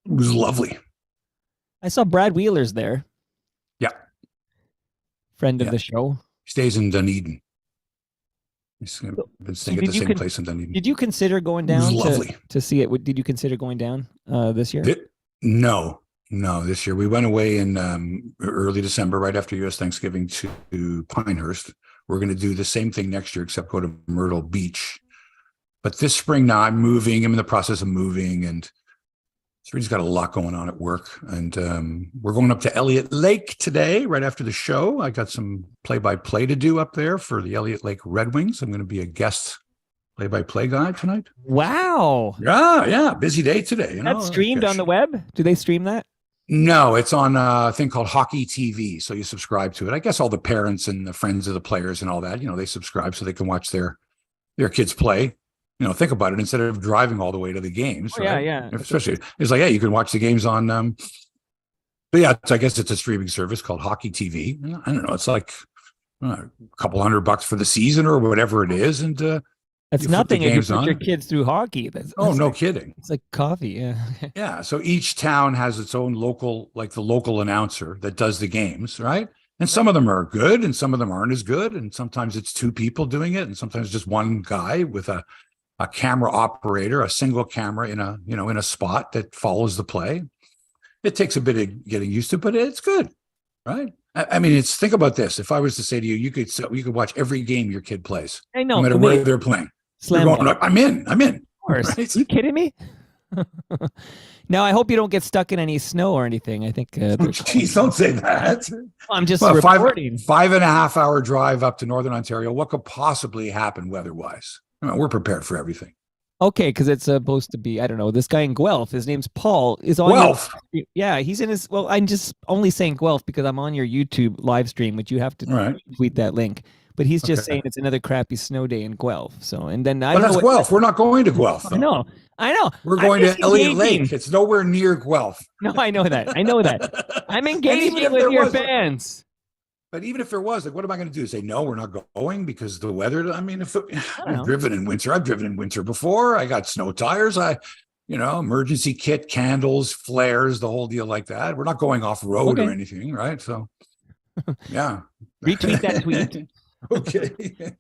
It was lovely. I saw Brad Wheeler's there, Yeah. friend of Yeah. the show. Stays in Dunedin. He's been So staying at the same place in Dunedin. did you consider going It was down lovely. to see it? Did you consider going down this year? No, this year we went away in early December, right after U.S. Thanksgiving, to Pinehurst. We're going to do the same thing next year, except go to Myrtle Beach. But this spring now, I'm moving. I'm in the process of moving, and Serena's got a lot going on at work. And we're going up to Elliott Lake today, right after the show. I got some play-by-play to do up there for the Elliott Lake Red Wings. I'm going to be a guest play-by-play guy tonight. Wow. Yeah. Busy day today. That's streamed on the web? Do they stream that? No, it's on a thing called Hockey TV. So you subscribe to it. I guess all the parents and the friends of the players and all that, they subscribe so they can watch their kids play. Think about it, instead of driving all the way to the games. Oh, right? Yeah. Especially, it's like, you can watch the games on. But yeah, I guess it's a streaming service called Hockey TV. I don't know. It's like a couple $100 for the season or whatever it is, and it's nothing if you put your kids through hockey. No kidding. It's like coffee, yeah. Yeah. So each town has its own local, like the local announcer that does the games, right? And some of them are good, and some of them aren't as good, and sometimes it's two people doing it, and sometimes just one guy with a camera operator, a single camera in a spot that follows the play. It takes a bit of getting used to, but it's good, right? I mean, think about this. If I was to say to you, you could watch every game your kid plays. I know, no matter where they're playing. I'm in. Of course. Right? Are you kidding me? Now, I hope you don't get stuck in any snow or anything. I think. Geez, don't say that. I'm just reporting. 5.5 hour drive up to Northern Ontario. What could possibly happen weather-wise? We're prepared for everything. Okay, because it's supposed to be, I don't know, this guy in Guelph, his name's Paul, is on Guelph. Yeah, he's in his, well, I'm just only saying Guelph because I'm on your YouTube live stream, which you have to tweet that link. But he's just saying it's another crappy snow day in Guelph. So, and then that's Guelph. We're not going to Guelph. Though. I know. We're going to Elliott Lake. It's nowhere near Guelph. No, I know that. I'm engaging with your fans. But even if there was, like, what am I going to do? Say, no, we're not going because the weather. I mean, I've driven in winter. I've driven in winter before. I got snow tires. Emergency kit, candles, flares, the whole deal like that. We're not going off road or anything, right? So, yeah. Retweet that tweet. Okay.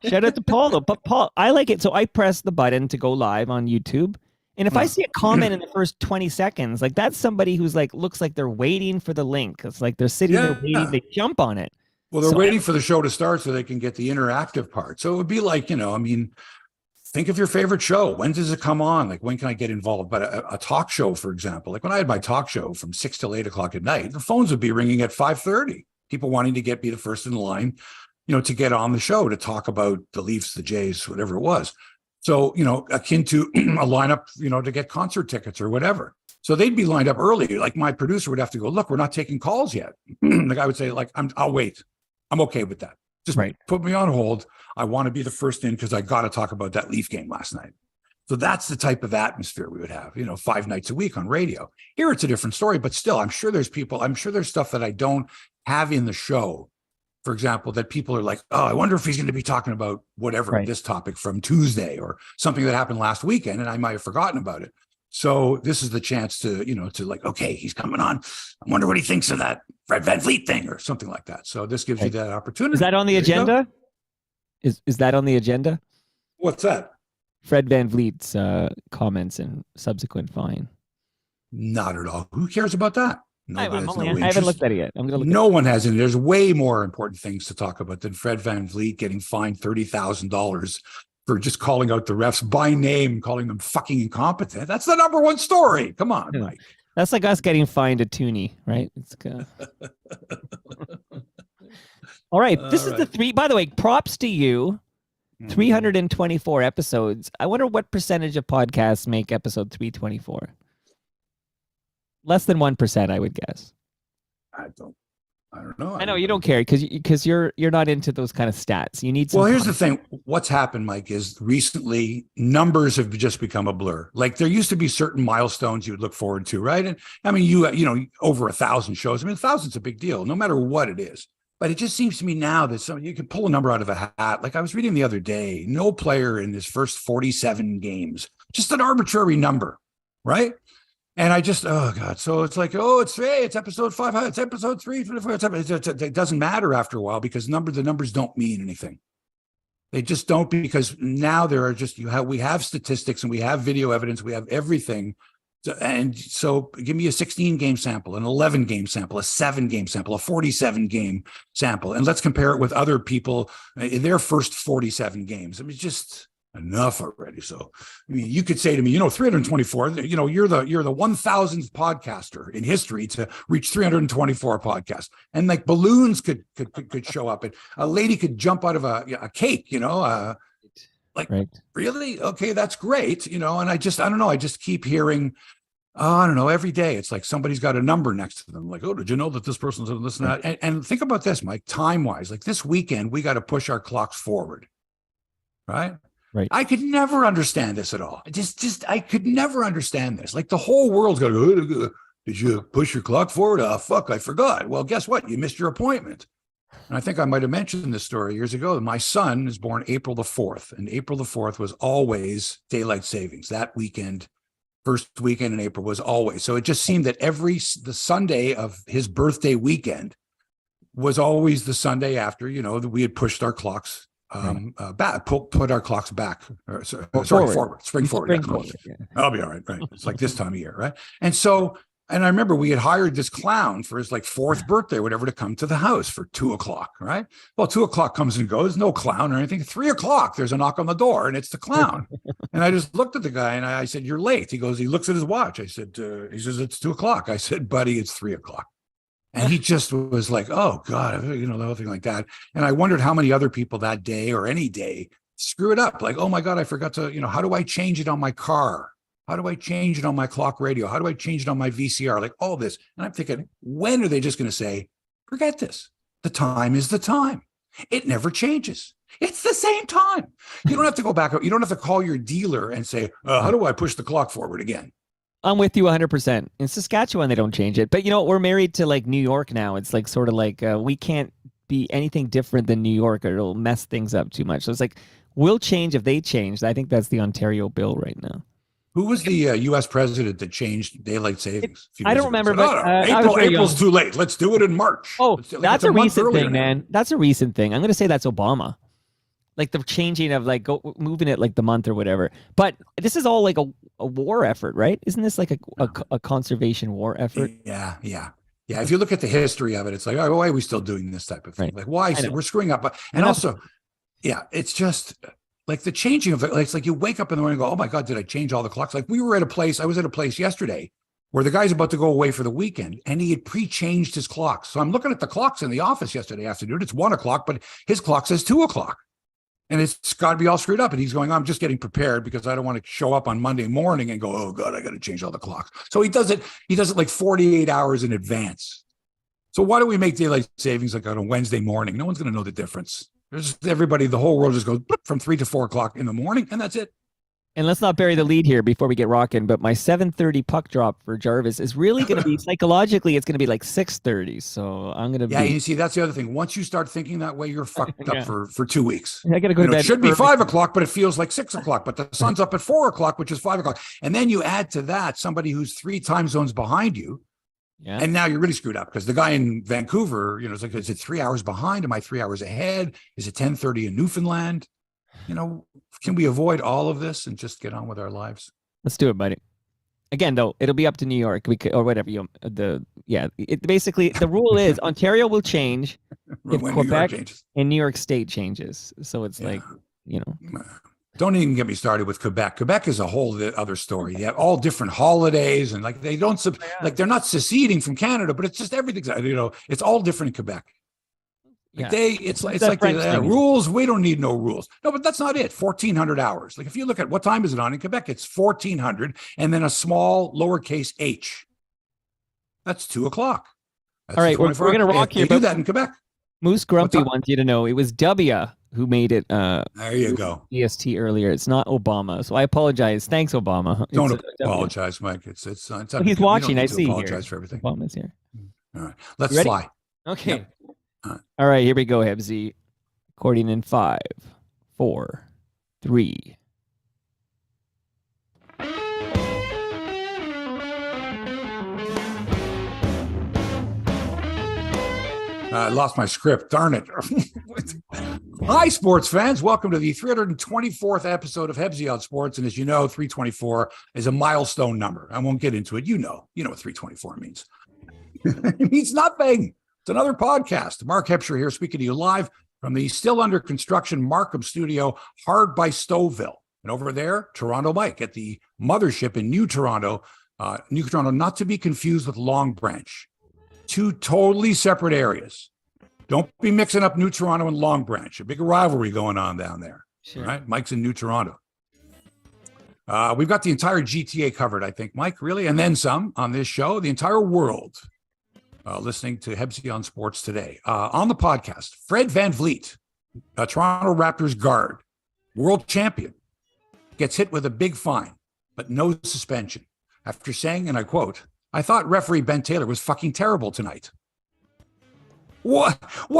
Shout out to Paul, though. But Paul, I like it. So I press the button to go live on YouTube. And if I see a comment in the first 20 seconds, like that's somebody who's like, looks like they're waiting for the link. It's like they're sitting there waiting. They jump on it. Well, they're waiting for the show to start so they can get the interactive part. So it would be like, think of your favorite show. When does it come on? Like, when can I get involved? But a talk show, for example, like when I had my talk show from 6 till 8 o'clock at night, the phones would be ringing at 5:30. People wanting to be the first in line, to get on the show to talk about the Leafs, the Jays, whatever it was. So, akin to a lineup, to get concert tickets or whatever. So they'd be lined up early. Like my producer would have to go, look, we're not taking calls yet. The guy would say, like, I'll wait. I'm okay with that. Just put me on hold. I want to be the first in because I got to talk about that Leaf game last night. So that's the type of atmosphere we would have, 5 nights a week on radio. Here it's a different story, but still, I'm sure there's stuff that I don't have in the show. For example, that people are like, oh, I wonder if he's going to be talking about whatever, this topic from Tuesday or something that happened last weekend, and I might have forgotten about it. So this is the chance to, to like, okay, he's coming on. I wonder what he thinks of that Fred VanVleet thing or something like that. So this gives you that opportunity. Is that on the agenda? Is that on the agenda? What's that? Fred VanVleet's comments and subsequent fine. Not at all. Who cares about that? I haven't looked at it yet. I'm going to look. No one has any. There's way more important things to talk about than Fred VanVleet getting fined $30,000 for just calling out the refs by name, calling them fucking incompetent. That's the number one story. Come on, Mike. That's like us getting fined a toonie, right? It's all right. This is the three. By the way, props to you. 324 episodes. I wonder what percentage of podcasts make episode 324. Less than 1%, I would guess. I don't know. I know you don't care because you're not into those kind of stats. You need some. Well, here's the thing. What's happened, Mike, is recently numbers have just become a blur. Like there used to be certain milestones you would look forward to, right? And I mean, you over 1,000 shows. I mean, 1,000's a big deal, no matter what it is. But it just seems to me now that you can pull a number out of a hat. Like I was reading the other day, no player in his first 47 games, just an arbitrary number, right? And I just, oh God. So it's like, oh, it's episode 500, it's episode 324. It doesn't matter after a while because the numbers don't mean anything. They just don't, because now there are just, we have statistics and we have video evidence, we have everything. And so give me a 16 game sample, an 11 game sample, a 7 game sample, a 47 game sample, and let's compare it with other people in their first 47 games. I mean, just enough already. So, I mean, you could say to me, 324, you're the 1000th podcaster in history to reach 324 podcasts. And like balloons could show up, and a lady could jump out of a cake, like, right. Really? Okay, that's great. And I don't know. I just keep hearing, I don't know, every day. It's like somebody's got a number next to them. Like, oh, did you know that this person's doing this and that? And think about this, Mike, time-wise. Like this weekend, we got to push our clocks forward, right? Right. I could never understand this at all. I could never understand this. Like the whole world's going, did you push your clock forward? Oh, fuck, I forgot. Well, guess what? You missed your appointment. And I think I might have mentioned this story years ago. My son is born April the 4th, and April the 4th was always daylight savings. That weekend, first weekend in April was always. So it just seemed that the Sunday of his birthday weekend was always the Sunday after, that we had pushed our clocks back, put our clocks back. Forward, spring forward. Yeah. I'll be all right. Right. It's like this time of year. Right. And I remember we had hired this clown for his like 4th birthday or whatever to come to the house for 2:00. Right. Well, 2:00 comes and goes, no clown or anything. 3:00, there's a knock on the door and it's the clown. And I just looked at the guy and I said, "You're late." He looks at his watch. I said, he says, "It's 2:00. I said, "Buddy, it's 3:00. And he just was like, oh God, the whole thing like that. And I wondered how many other people that day or any day screw it up. Like, oh my God, I forgot to, how do I change it on my car? How do I change it on my clock radio? How do I change it on my VCR? Like all this. And I'm thinking, when are they just going to say, forget this? The time is the time. It never changes. It's the same time. You don't have to go back. You don't have to call your dealer and say, how do I push the clock forward again? I'm with you 100%. In Saskatchewan, they don't change it. But we're married to like New York now. It's like sort of like we can't be anything different than New York or it'll mess things up too much. So it's like we'll change if they change. I think that's the Ontario bill right now. Who was the U.S. president that changed daylight savings? I don't remember, but April's too late. Let's do it in March. Oh, that's a recent thing, man. That's a recent thing. I'm going to say that's Obama. Like the changing of like moving it like the month or whatever. But this is all like a war effort, right? Isn't this like a conservation war effort? Yeah. If you look at the history of it, it's like, oh, why are we still doing this type of thing? Right. Like, why? We're screwing up. And also, it's just like the changing of it. It's like you wake up in the morning and go, oh my God, did I change all the clocks? Like I was at a place yesterday where the guy's about to go away for the weekend and he had pre-changed his clocks. So I'm looking at the clocks in the office yesterday afternoon. It's 1:00, but his clock says 2:00. And it's got to be all screwed up. And he's going, I'm just getting prepared because I don't want to show up on Monday morning and go, oh God, I got to change all the clocks. So he does it like 48 hours in advance. So why do we make daylight savings like on a Wednesday morning? No one's going to know the difference. The whole world just goes from 3 to 4:00 in the morning, and that's it. And let's not bury the lead here before we get rocking, but my 7:30 puck drop for Jarvis is really going to be, psychologically, it's going to be like 6:30. So I'm going to Yeah, you see, that's the other thing. Once you start thinking that way, you're fucked up for 2 weeks. I got to go to bed. It should be 5:00, but it feels like 6:00, but the sun's up at 4:00, which is 5:00. And then you add to that somebody who's 3 time zones behind you. Yeah. And now you're really screwed up because the guy in Vancouver, it's like, is it 3 hours behind? Am I 3 hours ahead? Is it 10:30 in Newfoundland? Can we avoid all of this and just get on with our lives? Let's do it, buddy. Again, though, it'll be up to New York. We could, or whatever. Basically, the rule is Ontario will change if Quebec and New York State changes. So it's like, Don't even get me started with Quebec. Quebec is a whole other story. They have all different holidays and like they don't like they're not seceding from Canada, but it's just everything's it's all different in Quebec. Like it's like the rules. We don't need no rules. No, but that's not it. 1,400 hours. Like if you look at what time is it on in Quebec, it's 1,400 and then a small lowercase h. That's 2:00. All right, we're going to rock here. They do that in Quebec. Moose Grumpy wants you to know it was W who made it. There you go. EST earlier. It's not Obama. So I apologize. Thanks, Obama. Don't apologize, Mike. It's he's watching. I see. Apologize for everything. Obama's here. All right, let's fly. Okay. Yep. All right, here we go, Hebsy. Recording in 5, 4, 3. I lost my script. Darn it. Hi, sports fans. Welcome to the 324th episode of Hebsy on Sports. And as you know, 324 is a milestone number. I won't get into it. You know what 324 means. It means nothing. It's another podcast. Mark Hebsy here, speaking to you live from the still under construction Markham studio, hard by Stouffville. And over there, Toronto Mike at the mothership in New Toronto, not to be confused with Long Branch. Two totally separate areas. Don't be mixing up New Toronto and Long Branch. A big rivalry going on down there. Sure. Right? Mike's in New Toronto. We've got the entire GTA covered, I think, Mike, really, and then some on this show. The entire world listening to Hebsy on Sports today. On the podcast, Fred VanVleet, a Toronto Raptors guard, world champion, gets hit with a big fine, but no suspension. After saying, and I quote, "I thought referee Ben Taylor was fucking terrible tonight." What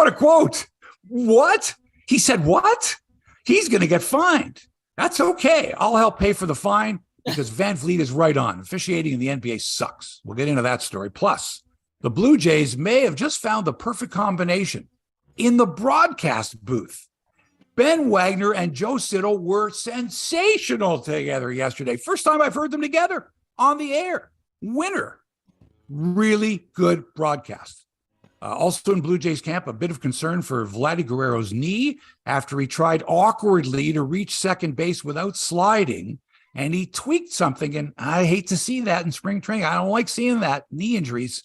a quote. What? He said what? He's going to get fined. That's okay. I'll help pay for the fine because VanVleet is right on. Officiating in the NBA sucks. We'll get into that story. Plus, the Blue Jays may have just found the perfect combination in the broadcast booth. Ben Wagner and Joe Siddle were sensational together yesterday. First time I've heard them together on the air. Winner. Really good broadcast. Also in Blue Jays camp, a bit of concern for Vladdy Guerrero's knee after he tried awkwardly to reach second base without sliding, and he tweaked something, and I hate to see that in spring training. I don't like seeing that, knee injuries.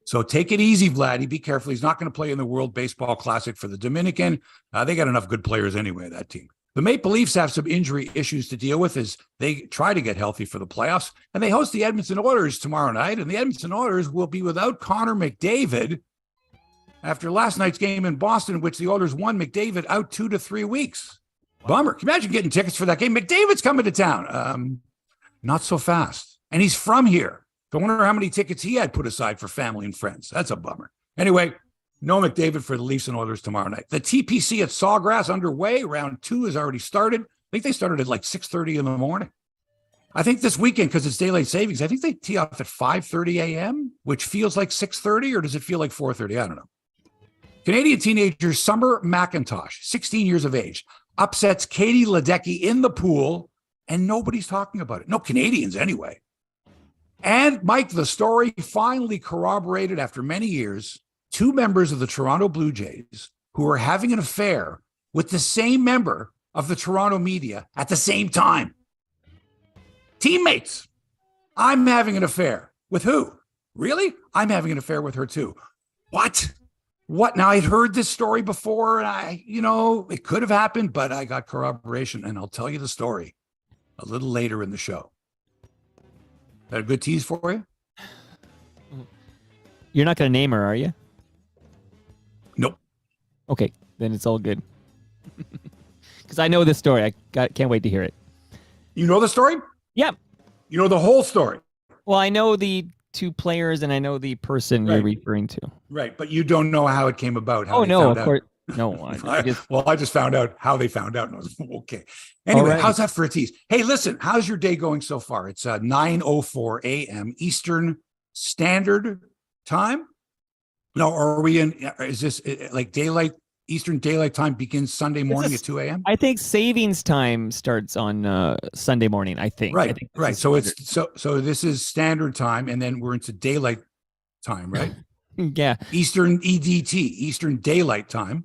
So take it easy, Vladdy. Be careful. He's not going to play in the World Baseball Classic for the Dominican. They got enough good players anyway, that team. The Maple Leafs have some injury issues to deal with as they try to get healthy for the playoffs, and they host the Edmonton Oilers tomorrow night, and the Edmonton Oilers will be without Connor McDavid after last night's game in Boston, in which the Oilers won. McDavid out 2 to 3 weeks. Bummer. Can you imagine getting tickets for that game? McDavid's coming to town. Not so fast. And he's from here. So I wonder how many tickets he had put aside for family and friends. That's a bummer. Anyway, no McDavid for the Leafs and Oilers tomorrow night. The TPC at Sawgrass underway. Round 2 has already started. I think they started at like 6:30 in the morning. I think this weekend, because it's daylight savings, I think they tee off at 5:30 a.m., which feels like 6:30, or does it feel like 4:30? I don't know. Canadian teenager Summer McIntosh, 16 years of age, upsets Katie Ledecky in the pool, and nobody's talking about it. No Canadians anyway. And Mike, the story finally corroborated after many years. 2 members of the Toronto Blue Jays who are having an affair with the same member of the Toronto media at the same time. Teammates. I'm having an affair. With who? Really? I'm having an affair with her too. What? Now, I'd heard this story before, and it could have happened, but I got corroboration, and I'll tell you the story a little later in the show. Is that a good tease for you? You're not going to name her, are you? Nope. Okay, then it's all good. Because I know this story. I can't wait to hear it. You know the story? Yeah. You know the whole story? Well, I know the 2 players, and I know the person you're referring to. Right, but you don't know how it came about. How no, of course. No, I just found out how they found out. And I was okay. Anyway, how's that for a tease? Hey, listen, how's your day going so far? It's 9:04 a.m. Eastern Standard Time. No, are we in? Is this like daylight? Eastern Daylight Time begins Sunday morning at 2 a.m. I think savings time starts on Sunday morning. I think. Right, right. So it's so this is Standard Time, and then we're into Daylight Time, right? Yeah. Eastern EDT, Eastern Daylight Time.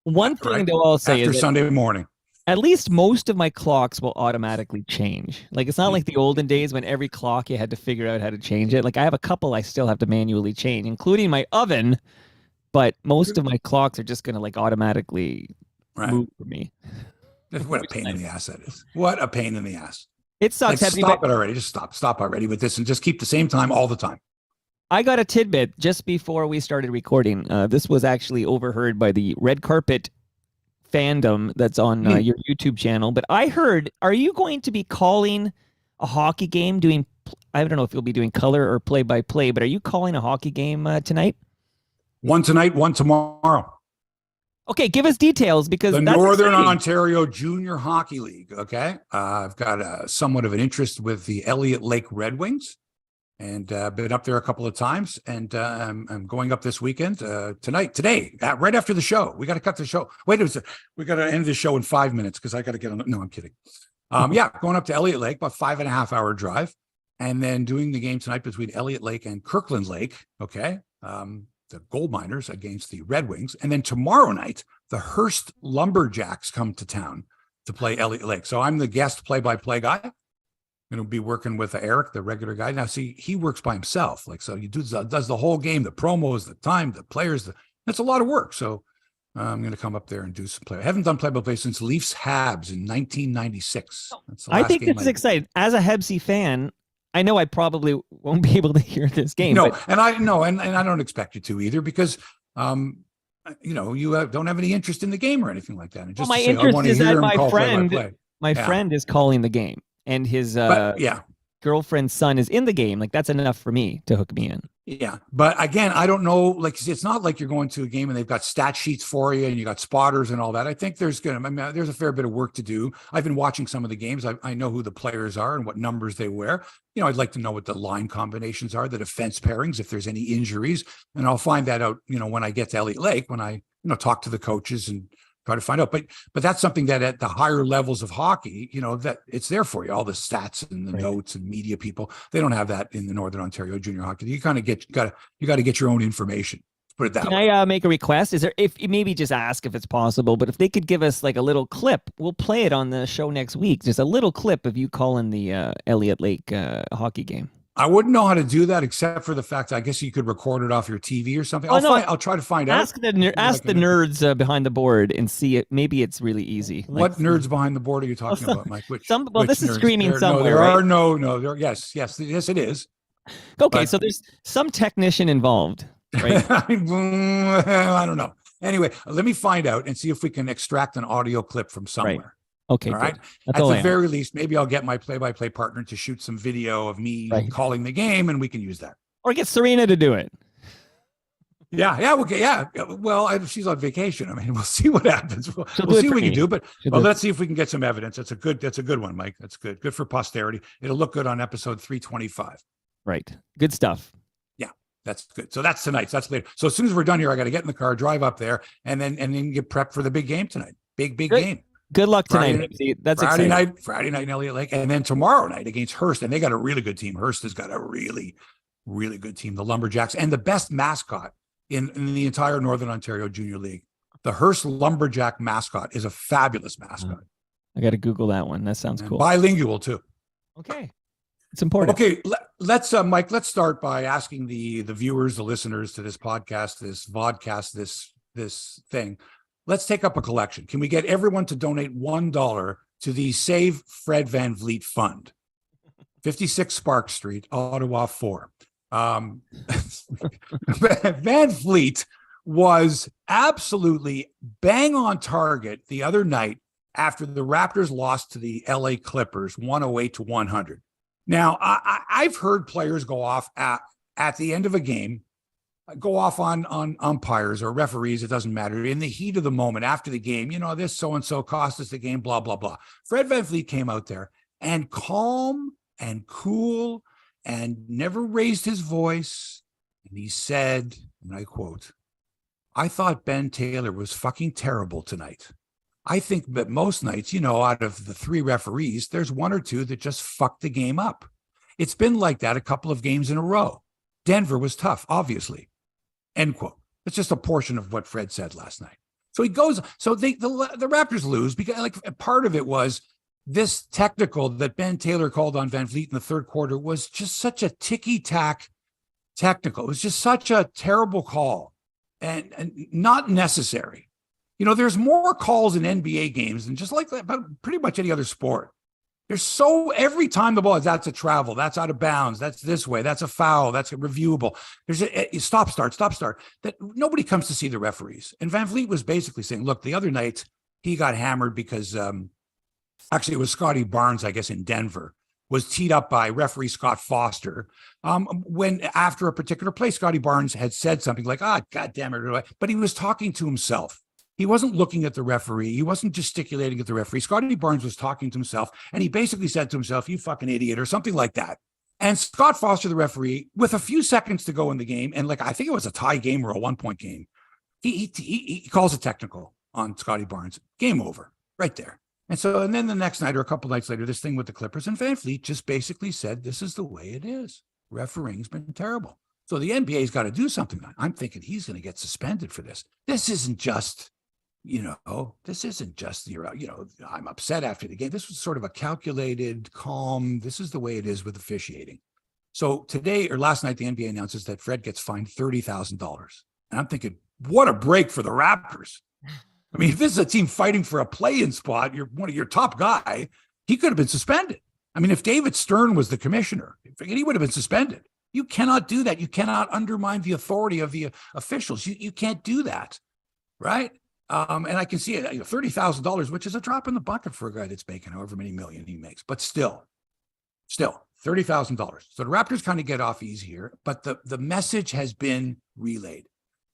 One thing though I'll say after is Sunday morning. At least most of my clocks will automatically change. Like it's not like the olden days when every clock you had to figure out how to change it. Like I have a couple I still have to manually change, including my oven. But most of my clocks are just going to like automatically move for me. What a pain in the ass that is. What a pain in the ass. It sucks. Like, stop it already. Just stop already with this and just keep the same time all the time. I got a tidbit just before we started recording. This was actually overheard by the Red Carpet fandom that's on your YouTube channel. But I heard, are you going to be calling a hockey game I don't know if you'll be doing color or play-by-play, but are you calling a hockey game tonight? One tonight, one tomorrow. Okay, give us details because the that's Northern exciting. Ontario Junior Hockey League. Okay, I've got somewhat of an interest with the Elliott Lake Red Wings, and been up there a couple of times, and I'm going up this weekend today, right after the show. We got to cut the show. Wait, we got to end the show in 5 minutes because I got to get on. No, I'm kidding. Yeah, going up to Elliott Lake, about 5.5-hour drive, and then doing the game tonight between Elliott Lake and Kirkland Lake. Okay, the gold miners against the Red Wings, and then tomorrow night the Hearst Lumberjacks come to town to play Elliott Lake. So I'm the guest play-by-play guy. Going to be working with Eric, the regular guy. Now, see, he works by himself. Like, so he does the whole game, the promos, the time, the players. That's a lot of work. So I'm going to come up there and do some play. I haven't done play-by-play since Leafs Habs in 1996. I think this is exciting. As a Hebsy fan, I know I probably won't be able to hear this game. No, and I don't expect you to either, because you don't have any interest in the game or anything like that. And just my interest is that my Yeah. friend is calling the game, and his girlfriend's son is in the game. Like, that's enough for me to hook me in. Yeah. But again, I don't know, like, it's not like you're going to a game and they've got stat sheets for you and you got spotters and all that. I think there's a fair bit of work to do. I've been watching some of the games. I know who the players are and what numbers they wear. I'd like to know what the line combinations are, the defense pairings, if there's any injuries, and I'll find that out, when I get to Elliott Lake, when I, talk to the coaches and try to find out. But that's something that at the higher levels of hockey, that it's there for you. All the stats and the notes and media people, they don't have that in the Northern Ontario junior hockey. You kind of got to get your own information. Put it that way. Can I make a request? Is there, if maybe just ask if it's possible, but if they could give us like a little clip, we'll play it on the show next week. Just a little clip of you calling the Elliott Lake hockey game. I wouldn't know how to do that, except for the fact I guess you could record it off your TV or something. I'll try to find out. Ask the nerds behind the board and see it. Maybe it's really easy. What nerds behind the board are you talking about, Mike? Which this nerds? is screaming somewhere. There are no. Yes, it is. Okay, so there's some technician involved, right? I don't know. Anyway, let me find out and see if we can extract an audio clip from somewhere. Right. Okay, all right. At the very least, maybe I'll get my play-by-play partner to shoot some video of me calling the game, and we can use that. Or get Serena to do it. Yeah. Okay. Yeah. Well, she's on vacation. I mean, we'll see what happens. We'll see what we can do. But let's see if we can get some evidence. That's a good one, Mike. That's good. Good for posterity. It'll look good on episode 325. Right. Good stuff. Yeah, that's good. So that's tonight. So that's later. So as soon as we're done here, I got to get in the car, drive up there, and then get prepped for the big game tonight. Big game. Good luck tonight. That's Friday exciting. Friday night in Elliott Lake, and then tomorrow night against Hearst, and they got a really good team. Hearst has got a really, really good team. The Lumberjacks, and the best mascot in the entire Northern Ontario Junior League. The Hearst Lumberjack mascot is a fabulous mascot. I got to Google that one. That sounds cool. Bilingual too. Okay, it's important. Okay, let's Mike. Let's start by asking the viewers, the listeners to this podcast, this vodcast, this thing. Let's take up a collection. Can we get everyone to donate $1 to the Save Fred Van Vliet Fund, 56 Spark Street, Ottawa 4? Van Vliet was absolutely bang on target the other night after the Raptors lost to the LA Clippers 108-100. Now, I've heard players go off at the end of a game, go off on umpires or referees, it doesn't matter, in the heat of the moment after the game, this so-and-so cost us the game, blah, blah, blah. Fred Van Vliet came out there and calm and cool and never raised his voice. And he said, and I quote, "I thought Ben Taylor was fucking terrible tonight. I think that most nights, out of the 3 referees, there's 1 or 2 that just fucked the game up. It's been like that a couple of games in a row. Denver was tough, obviously." End quote. It's just a portion of what Fred said last night. So he goes, so the Raptors lose because part of it was this technical that Ben Taylor called on Van Vliet in the third quarter was just such a ticky-tack technical. It was just such a terrible call and not necessary. There's more calls in NBA games than just like about pretty much any other sport. There's every time the ball is, that's a travel, that's out of bounds, that's this way, that's a foul, that's a reviewable. There's a stop, start, that nobody comes to see the referees. And Van Vliet was basically saying, look, the other night he got hammered because actually it was Scotty Barnes, I guess, in Denver, was teed up by referee Scott Foster. When after a particular play, Scotty Barnes had said something like, God damn it, but he was talking to himself. He wasn't looking at the referee. He wasn't gesticulating at the referee. Scotty Barnes was talking to himself, and he basically said to himself, "You fucking idiot," or something like that. And Scott Foster, the referee, with a few seconds to go in the game, and like I think it was a tie game or a 1-point game, he calls a technical on Scotty Barnes. Game over, right there. And then the next night or a couple nights later, this thing with the Clippers, and Van Fleet just basically said, this is the way it is. Refereeing's been terrible. So the NBA's got to do something. I'm thinking he's going to get suspended for this. This isn't just, this isn't just, I'm upset after the game. This was sort of a calculated, calm, this is the way it is with officiating. So today or last night, the NBA announces that Fred gets fined $30,000. And I'm thinking, what a break for the Raptors. I mean, if this is a team fighting for a play-in spot, you're one of your top guy, he could have been suspended. I mean, if David Stern was the commissioner, he would have been suspended. You cannot do that. You cannot undermine the authority of the officials. You can't do that, right? And I can see it, $30,000, which is a drop in the bucket for a guy that's making however many million he makes. But still, $30,000. So the Raptors kind of get off easy here, but the message has been relayed.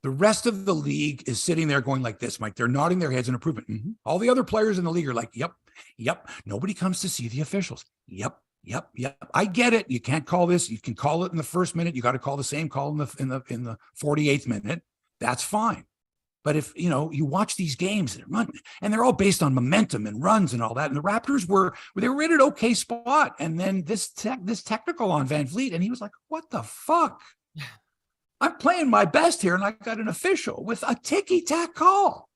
The rest of the league is sitting there going like this, Mike. They're nodding their heads in improvement. Mm-hmm. All the other players in the league are like, yep. Nobody comes to see the officials. Yep. I get it. You can't call this. You can call it in the first minute. You got to call the same call in the 48th minute. That's fine. But if, you watch these games and they're all based on momentum and runs and all that. And the Raptors they were in an okay spot. And then this technical on Van Vliet, and he was like, what the fuck? I'm playing my best here, and I got an official with a ticky-tack call.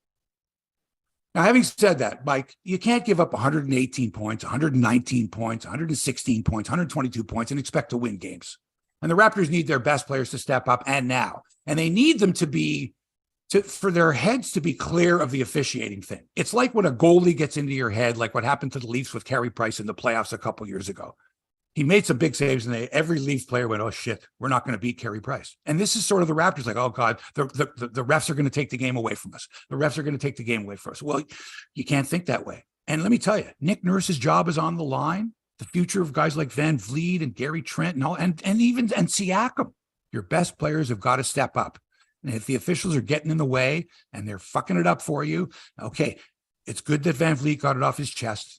Now, having said that, Mike, you can't give up 118 points, 119 points, 116 points, 122 points, and expect to win games. And the Raptors need their best players to step up, and now. And they need them for their heads to be clear of the officiating thing. It's like when a goalie gets into your head, like what happened to the Leafs with Carey Price in the playoffs a couple years ago. He made some big saves, and every Leaf player went, oh, shit, we're not going to beat Carey Price. And this is sort of the Raptors like, oh, God, the refs are going to take the game away from us. The refs are going to take the game away from us. Well, you can't think that way. And let me tell you, Nick Nurse's job is on the line. The future of guys like Van Vliet and Gary Trent and Siakam. Your best players have got to step up. And if the officials are getting in the way and they're fucking it up for you, okay, it's good that Van Vliet got it off his chest.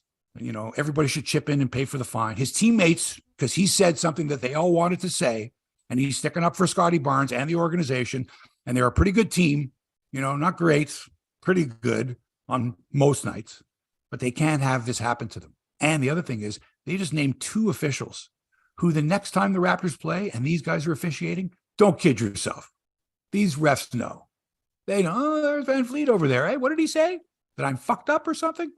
Everybody should chip in and pay for the fine. His teammates, because he said something that they all wanted to say, and he's sticking up for Scotty Barnes and the organization, and they're a pretty good team, not great, pretty good on most nights, but they can't have this happen to them. And the other thing is, they just named 2 officials who the next time the Raptors play and these guys are officiating, don't kid yourself. These refs know. They know, oh, there's Van Vliet over there. Hey, what did he say? That I'm fucked up or something?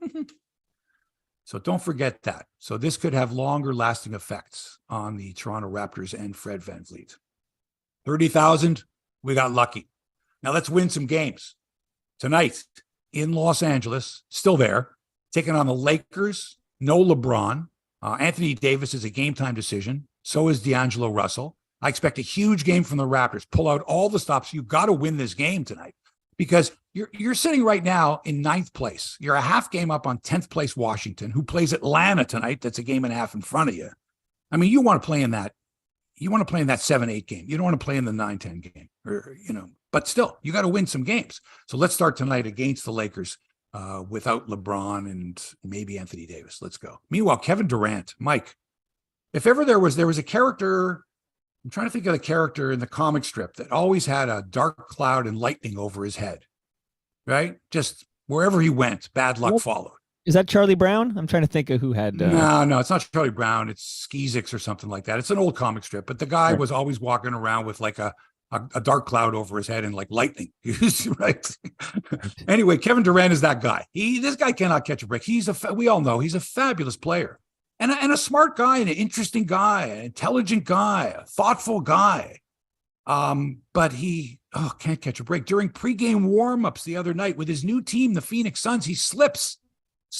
So don't forget that. So this could have longer lasting effects on the Toronto Raptors and Fred Van Vliet. 30,000, we got lucky. Now let's win some games. Tonight in Los Angeles, still there, taking on the Lakers, no LeBron. Anthony Davis is a game time decision. So is D'Angelo Russell. I expect a huge game from the Raptors. Pull out all the stops. You've got to win this game tonight. Because you're sitting right now in 9th place. You're a half game up on 10th place Washington, who plays Atlanta tonight. That's a game and a half in front of you. I mean, you want to play in that. You want to play in that 7-8 game. You don't want to play in the 9-10 game. But still, you got to win some games. So let's start tonight against the Lakers without LeBron and maybe Anthony Davis. Let's go. Meanwhile, Kevin Durant, Mike. If ever there was a character. I'm trying to think of the character in the comic strip that always had a dark cloud and lightning over his head, right? Just wherever he went, bad luck followed. Is that Charlie Brown? I'm trying to think of who had. No, it's not Charlie Brown. It's Skeezix or something like that. It's an old comic strip, but the guy was always walking around with like a dark cloud over his head and like lightning, right? Anyway, Kevin Durant is that guy. This guy cannot catch a break. We all know he's a fabulous player. And a smart guy, and an interesting guy, an intelligent guy, a thoughtful guy. But he can't catch a break. During pregame warmups the other night with his new team, the Phoenix Suns, he slips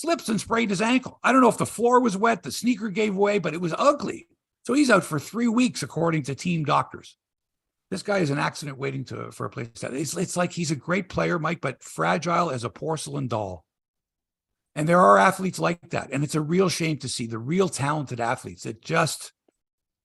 and sprained his ankle. I don't know if the floor was wet, the sneaker gave way, but it was ugly. So he's out for 3 weeks, according to team doctors. This guy is an accident waiting for a place. It's like he's a great player, Mike, but fragile as a porcelain doll. And there are athletes like that. And it's a real shame to see the real talented athletes that just,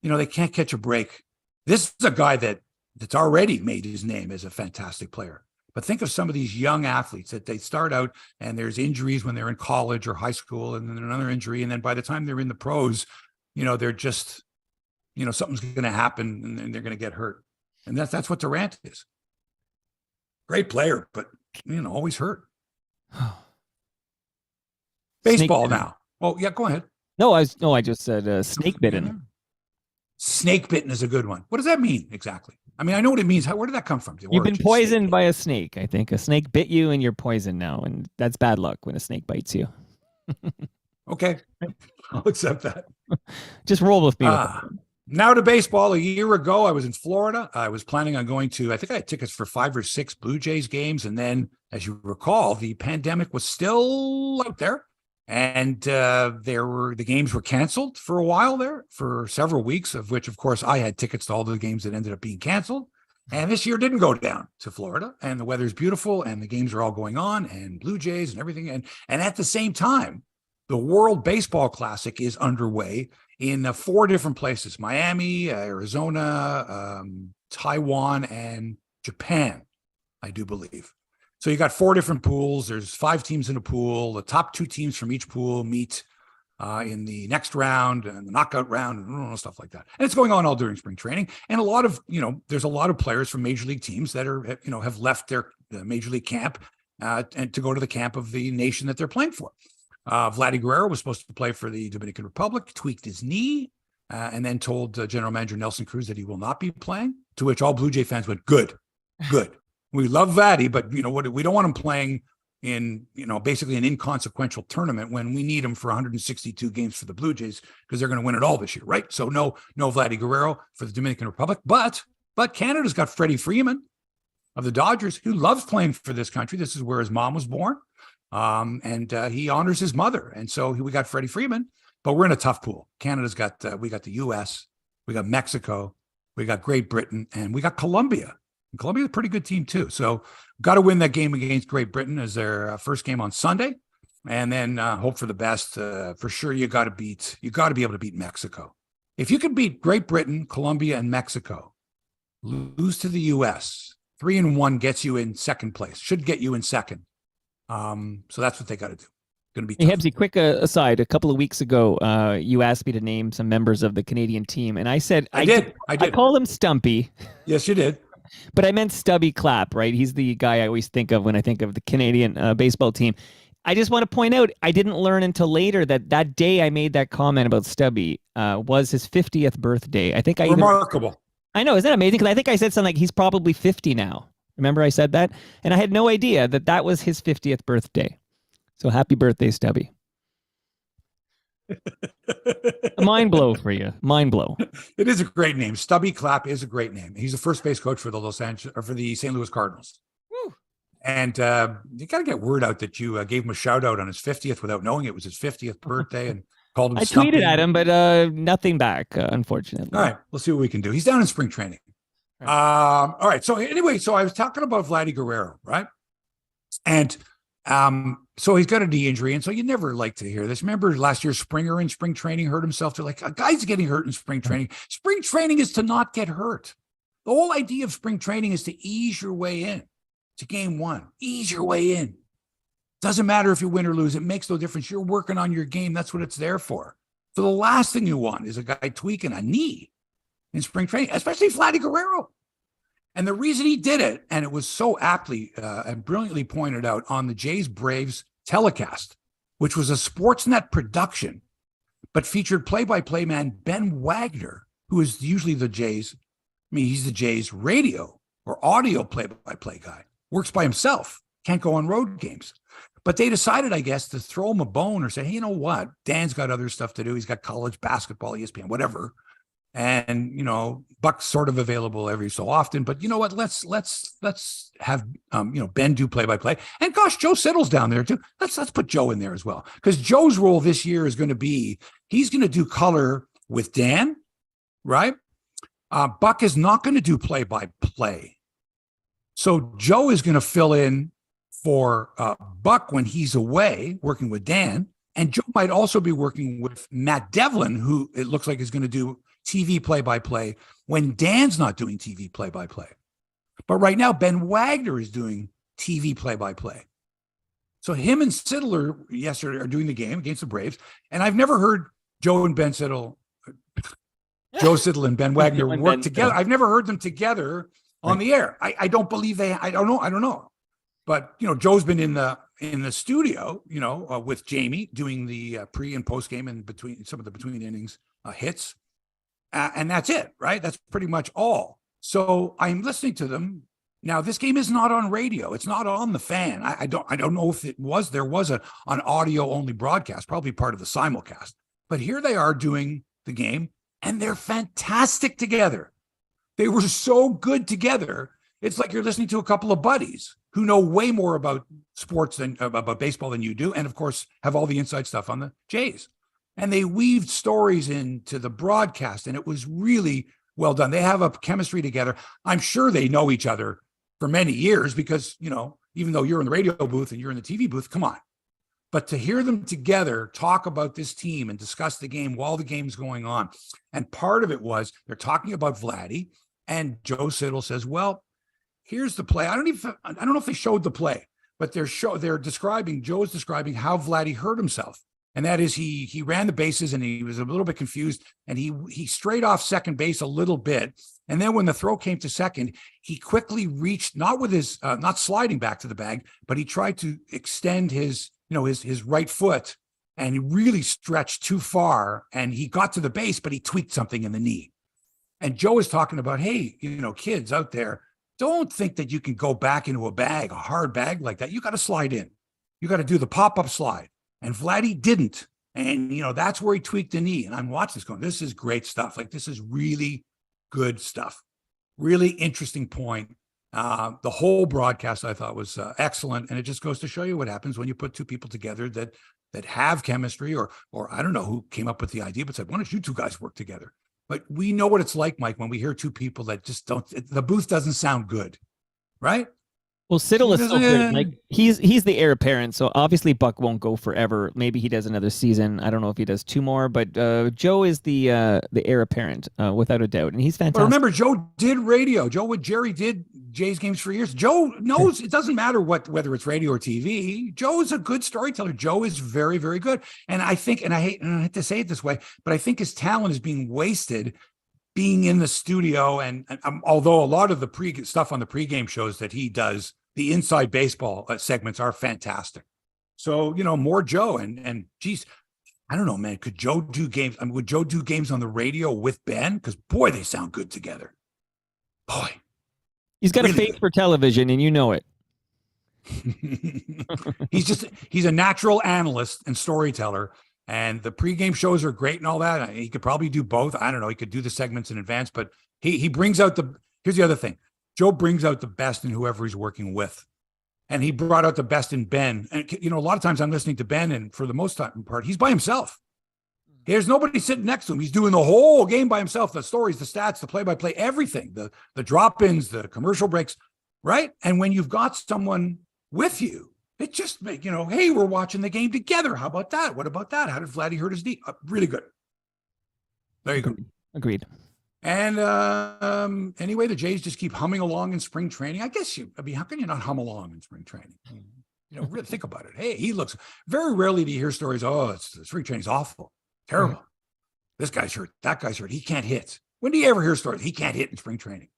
they can't catch a break. This is a guy that's already made his name as a fantastic player. But think of some of these young athletes that they start out and there's injuries when they're in college or high school and then another injury. And then by the time they're in the pros, they're just, something's going to happen and they're going to get hurt. And that's what Durant is. Great player, but always hurt. Baseball now. Oh yeah, go ahead. No, I just said snake bitten. Snake bitten is a good one. What does that mean exactly? I mean, I know what it means. Where did that come from? You've been poisoned by a snake. I think a snake bit you and you're poisoned now. And that's bad luck when a snake bites you. Okay. I'll accept that. Just roll with me. Now to baseball. A year ago, I was in Florida. I was planning on going to, I think I had tickets for 5 or 6 Blue Jays games. And then, as you recall, the pandemic was still out there. And the games were canceled for a while there, for several weeks, of which, of course, I had tickets to all the games that ended up being canceled. And this year didn't go down to Florida, and the weather's beautiful, and the games are all going on, and Blue Jays and everything. And at the same time, the World Baseball Classic is underway in 4 different places: Miami, Arizona, Taiwan, and Japan, I do believe. So you got 4 different pools. There's 5 teams in a pool. The top 2 teams from each pool meet in the next round and the knockout round and stuff like that. And it's going on all during spring training. And a lot of, there's a lot of players from major league teams that are, have left their major league camp and to go to the camp of the nation that they're playing for. Vladdy Guerrero was supposed to play for the Dominican Republic, tweaked his knee, and then told General Manager Nelson Cruz that he will not be playing, to which all Blue Jay fans went, good. We love Vladdy, but we don't want him playing in, basically an inconsequential tournament when we need him for 162 games for the Blue Jays because they're going to win it all this year, right? So no Vladdy Guerrero for the Dominican Republic, but Canada's got Freddie Freeman of the Dodgers, who loves playing for this country. This is where his mom was born, and he honors his mother, and so we got Freddie Freeman. But we're in a tough pool. Canada's got we got the U.S., we got Mexico, we got Great Britain, and we got Colombia. And Colombia's a pretty good team too. So got to win that game against Great Britain as their first game on Sunday, and then hope for the best. For sure, you got to be able to beat Mexico. If you can beat Great Britain, Colombia, and Mexico, lose to the U.S., 3-1 gets you in second place. Should get you in second. So that's what they got to do. Going to be tough. Hey, Hebsy, quick aside. A couple of weeks ago, you asked me to name some members of the Canadian team, and I said I did. I call him Stumpy. Yes, you did. But I meant Stubby Clapp, right? He's the guy I always think of when I think of the Canadian baseball team. I just want to point out, I didn't learn until later that day I made that comment about Stubby was his 50th birthday. I think Remarkable. I know, isn't that amazing? Because I think I said something like he's probably 50 now. Remember I said that? And I had no idea that was his 50th birthday. So happy birthday, Stubby. Mind blow for you. Mind blow. It is a great name. Stubby Clapp is a great name. He's the first base coach for the St. Louis Cardinals. Woo. And you got to get word out that you gave him a shout out on his 50th without knowing it was his 50th birthday and called him. I Stumpy. tweeted at him, but nothing back, unfortunately. All right, let's see what we can do. He's down in spring training. All right. So anyway, I was talking about Vladdy Guerrero, right? And so he's got a knee injury, and so you never like to hear this. Remember last year, Springer in spring training hurt himself. They're like, a guy's getting hurt in spring training. Spring training is to not get hurt. The whole idea of spring training is to ease your way in to game 1. Ease your way in. Doesn't matter if you win or lose. It makes no difference. You're working on your game. That's what it's there for. So the last thing you want is a guy tweaking a knee in spring training, especially Vladdy Guerrero. And the reason he did it, and it was so aptly and brilliantly pointed out on the Jays Braves telecast, which was a Sportsnet production, but featured play-by-play man Ben Wagner, who is usually the Jays. He's the Jays radio or audio play-by-play guy. Works by himself. Can't go on road games. But they decided, I guess, to throw him a bone or say, hey, you know what? Dan's got other stuff to do. He's got college basketball, ESPN, whatever. And, Buck's sort of available every so often, but you know what? Let's have, Ben do play-by-play. And gosh, Joe Siddle's down there too. Let's put Joe in there as well. Because Joe's role this year is going to be, he's going to do color with Dan, right? Buck is not going to do play-by-play. So Joe is going to fill in for Buck when he's away working with Dan. And Joe might also be working with Matt Devlin, who it looks like is going to do TV play-by-play when Dan's not doing TV play-by-play. But right now, Ben Wagner is doing TV play-by-play. So him and Siddle yesterday are doing the game against the Braves. And I've never heard Joe and Ben Siddle Joe Siddle and Ben Wagner Joe and work Ben together. Siddle. I've never heard them together on the air. I don't believe they. I don't know. But Joe's been in the studio, with Jamie doing the pre and post game and between some of the between innings hits, and that's it, right? That's pretty much all. So I'm listening to them now. This game is not on radio. It's not on the Fan. I don't know if it was. There was an audio only broadcast, probably part of the simulcast. But here they are doing the game, and they're fantastic together. They were so good together. It's like you're listening to a couple of buddies who know way more about sports than about baseball than you do, and of course have all the inside stuff on the Jays. And they weaved stories into the broadcast, and it was really well done. They have a chemistry together. I'm sure they know each other for many years because, even though you're in the radio booth and you're in the TV booth, come on. But to hear them together talk about this team and discuss the game while the game's going on, and part of it was they're talking about Vladdy, and Joe Siddle says, well, here's the play. I don't know if they showed the play, but Joe's describing how Vladdy hurt himself. And that is he ran the bases and he was a little bit confused and he strayed off second base a little bit. And then when the throw came to second, he quickly reached, not with his, not sliding back to the bag, but he tried to extend his right foot and he really stretched too far and he got to the base, but he tweaked something in the knee. And Joe is talking about, hey, kids out there, don't think that you can go back into a hard bag like that. You got to slide in. You got to do the pop-up slide. And Vladdy didn't. And, that's where he tweaked the knee. And I'm watching this going, this is great stuff. Like, this is really good stuff. Really interesting point. The whole broadcast I thought was excellent. And it just goes to show you what happens when you put two people together that have chemistry or I don't know who came up with the idea, but said, why don't you two guys work together? But we know what it's like, Mike, when we hear two people that just the booth doesn't sound good, right? Well, Siddle is so good. Like he's the heir apparent, so obviously Buck won't go forever. Maybe he does another season. I don't know if he does two more, but Joe is the heir apparent without a doubt, and he's fantastic. But remember, Joe did radio. Joe with Jerry did Jays games for years. Joe knows it doesn't matter whether it's radio or TV. Joe is a good storyteller. Joe is very, very good, and I think, and I hate to say it this way, but I think his talent is being wasted being in the studio. And although a lot of the stuff on the pregame shows that he does. The inside baseball segments are fantastic. So, more Joe and geez, I don't know, man, could Joe do games? I mean, would Joe do games on the radio with Ben? Because boy, they sound good together. Boy. He's got really a face for television and you know it. He's a natural analyst and storyteller. And the pregame shows are great and all that. He could probably do both. I don't know. He could do the segments in advance, but he brings out here's the other thing. Joe brings out the best in whoever he's working with. And he brought out the best in Ben. And, a lot of times I'm listening to Ben, and for the most part, he's by himself. There's nobody sitting next to him. He's doing the whole game by himself, the stories, the stats, the play-by-play, everything, the drop-ins, the commercial breaks, right? And when you've got someone with you, it just, hey, we're watching the game together. How about that? What about that? How did Vladdy hurt his knee? Really good. There you go. Agreed. And anyway, the Jays just keep humming along in spring training. I mean, how can you not hum along in spring training? Really think about it. Hey, he looks very rarely do you hear stories. Oh, spring training's awful, terrible. Right. This guy's hurt. That guy's hurt. He can't hit. When do you ever hear stories? He can't hit in spring training.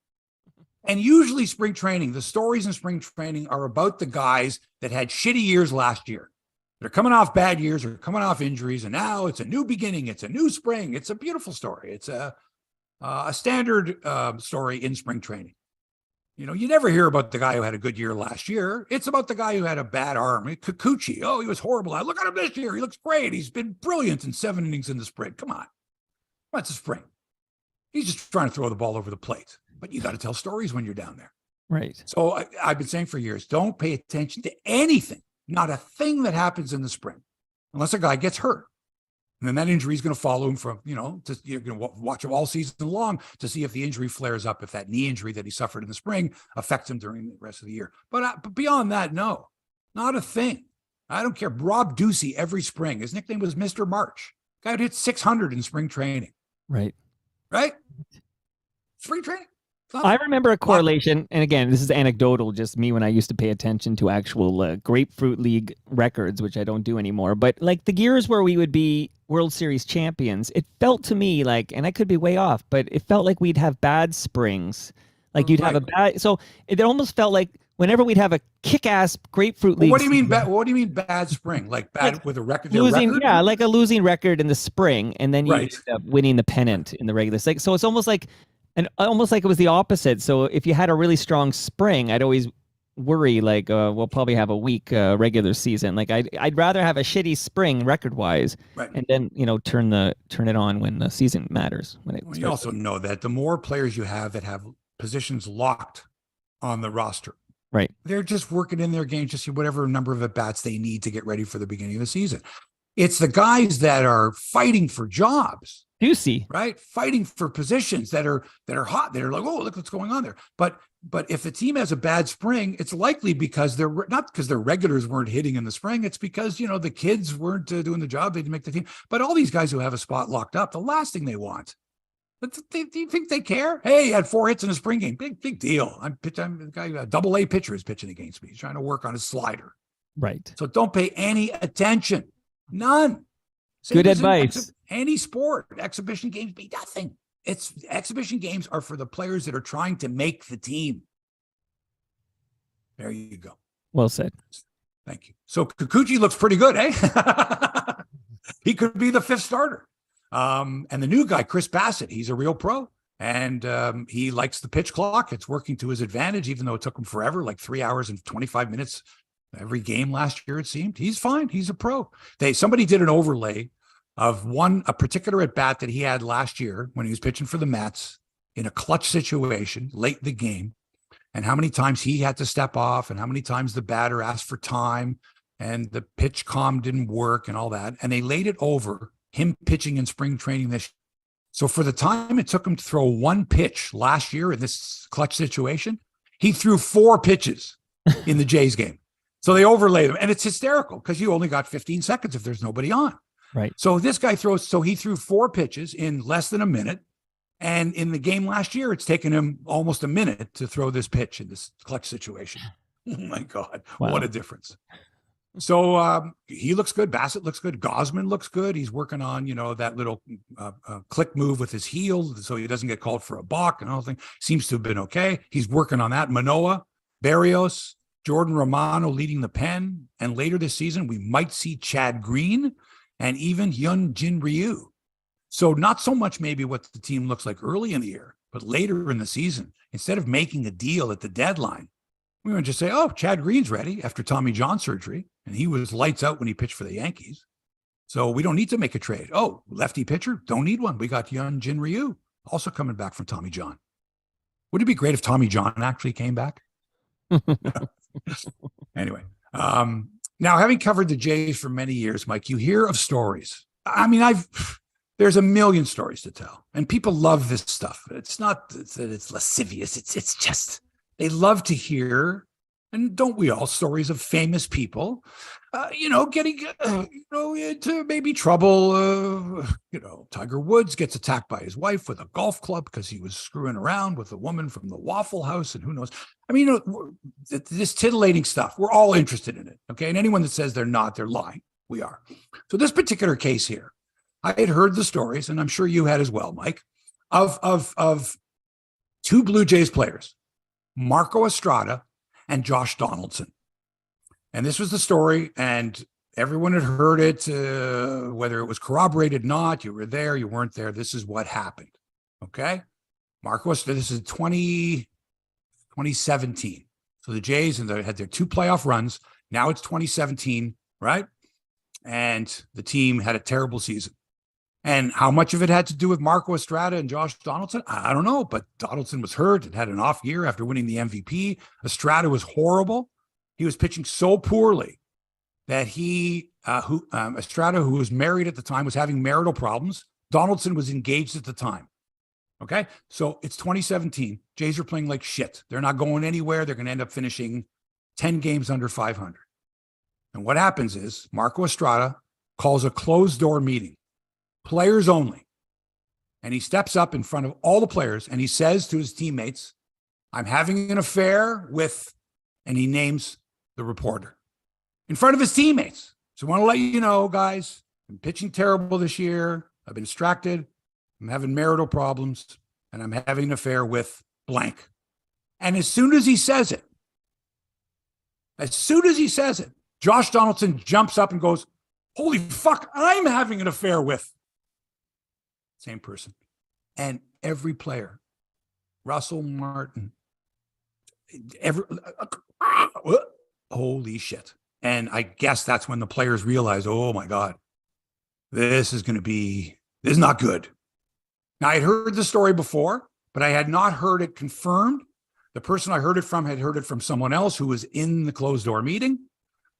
And usually spring training, the stories in spring training are about the guys that had shitty years last year. They're coming off bad years or coming off injuries. And now it's a new beginning. It's a new spring. It's a beautiful story. It's a standard story in spring training. You never hear about the guy who had a good year last year. It's about the guy who had a bad arm. Kikuchi, oh, he was horrible. Look at him this year. He looks great. He's been brilliant in 7 innings in the spring. Come on. It's a spring. He's just trying to throw the ball over the plate. But you got to tell stories when you're down there. Right. So I've been saying for years, don't pay attention to anything, not a thing that happens in the spring, unless a guy gets hurt. And then that injury is going to follow him from, you're going to watch him all season long to see if the injury flares up, if that knee injury that he suffered in the spring affects him during the rest of the year. But beyond that, no, not a thing. I don't care. Rob Ducey every spring. His nickname was Mr. March. Guy who hit 600 in spring training. Right. Right? Spring training. I remember a correlation, and again, this is anecdotal, just me when I used to pay attention to actual Grapefruit League records, which I don't do anymore. But like the years where we would be World Series champions, it felt to me like, and I could be way off, but it felt like we'd have bad springs. Like you'd have a bad, so it almost felt like whenever we'd have a kick-ass Grapefruit League. What do you mean bad? What do you mean bad spring? Like bad with a record? Losing, yeah, like a losing record in the spring, and then you end up winning the pennant in the regular. Like, so it's almost like it was the opposite. So if you had a really strong spring, I'd always worry like, we'll probably have a weak regular season. Like I'd rather have a shitty spring record-wise, and then turn it on when the season matters. You also know that the more players you have that have positions locked on the roster. Right. They're just working in their game, just whatever number of at-bats they need to get ready for the beginning of the season. It's the guys that are fighting for jobs. Juicy. Right? Fighting for positions that are hot. They're like, oh, look what's going on there. But if the team has a bad spring, it's likely because they're not because their regulars weren't hitting in the spring. It's because, the kids weren't doing the job. They didn't make the team. But all these guys who have a spot locked up, the last thing they want. Do you think they care? Hey, he had 4 hits in a spring game. Big deal. I'm the guy, a double-A pitcher is pitching against me. He's trying to work on his slider. Right. So don't pay any attention. None. Good advice. Any sport, exhibition games mean nothing. Exhibition games are for the players that are trying to make the team. There you go. Well said. Thank you. So Kikuchi looks pretty good, eh? He could be the 5th starter. And the new guy, Chris Bassett, he's a real pro. And he likes the pitch clock. It's working to his advantage, even though it took him forever, like 3 hours and 25 minutes every game last year, it seemed. He's fine. He's a pro. Somebody did an overlay of a particular at-bat that he had last year when he was pitching for the Mets in a clutch situation late in the game, and how many times he had to step off and how many times the batter asked for time and the pitch comm didn't work and all that. And they laid it over him pitching in spring training this year. So for the time it took him to throw 1 pitch last year in this clutch situation, he threw 4 pitches in the Jays game. So they overlay them, and it's hysterical because you only got 15 seconds if there's nobody on. Right. So this guy he threw 4 pitches in less than a minute. And in the game last year, it's taken him almost a minute to throw this pitch in this clutch situation. Oh my God. Wow. What a difference. So he looks good. Bassett looks good. Gosman looks good. He's working on, that little click move with his heel so he doesn't get called for a balk and all that thing. Seems to have been okay. He's working on that. Manoah, Barrios, Jordan Romano leading the pen. And later this season, we might see Chad Green and even Hyun Jin Ryu. So not so much maybe what the team looks like early in the year, but later in the season, instead of making a deal at the deadline, we would just say, oh, Chad Green's ready after Tommy John surgery, and he was lights out when he pitched for the Yankees. So we don't need to make a trade. Oh, lefty pitcher, don't need one. We got Hyun Jin Ryu also coming back from Tommy John. Would it be great if Tommy John actually came back? Anyway, now having covered the Jays for many years, Mike, you hear of stories. I mean, there's a million stories to tell, and people love this stuff. It's not that it's lascivious. It's just they love to hear, and don't we all, stories of famous people, getting into maybe trouble. Tiger Woods gets attacked by his wife with a golf club because he was screwing around with a woman from the Waffle House, and who knows. I mean, this titillating stuff. We're all interested in it, okay? And anyone that says they're not, they're lying. We are. So this particular case here, I had heard the stories, and I'm sure you had as well, Mike, of 2 Blue Jays players, Marco Estrada and Josh Donaldson. And this was the story, and everyone had heard it, whether it was corroborated or not. You were there, you weren't there. This is what happened, okay? This is 2017. So the Jays had their 2 playoff runs. Now it's 2017, right? And the team had a terrible season. And how much of it had to do with Marco Estrada and Josh Donaldson? I don't know, but Donaldson was hurt and had an off year after winning the MVP. Estrada was horrible. He was pitching so poorly that Estrada, who was married at the time, was having marital problems. Donaldson was engaged at the time. Okay, so it's 2017. Jays are playing like shit. They're not going anywhere. They're going to end up finishing 10 games under 500. And what happens is Marco Estrada calls a closed-door meeting. Players only. And he steps up in front of all the players and he says to his teammates, I'm having an affair with, and he names the reporter in front of his teammates. So I want to let you know, guys, I'm pitching terrible this year. I've been distracted. I'm having marital problems, and I'm having an affair with blank. And as soon as he says it, Josh Donaldson jumps up and goes, holy fuck, I'm having an affair with same person. And every player, Russell Martin, holy shit. And I guess that's when the players realize, oh my God, this is not good. Now, I had heard the story before, but I had not heard it confirmed. The person I heard it from had heard it from someone else who was in the closed door meeting.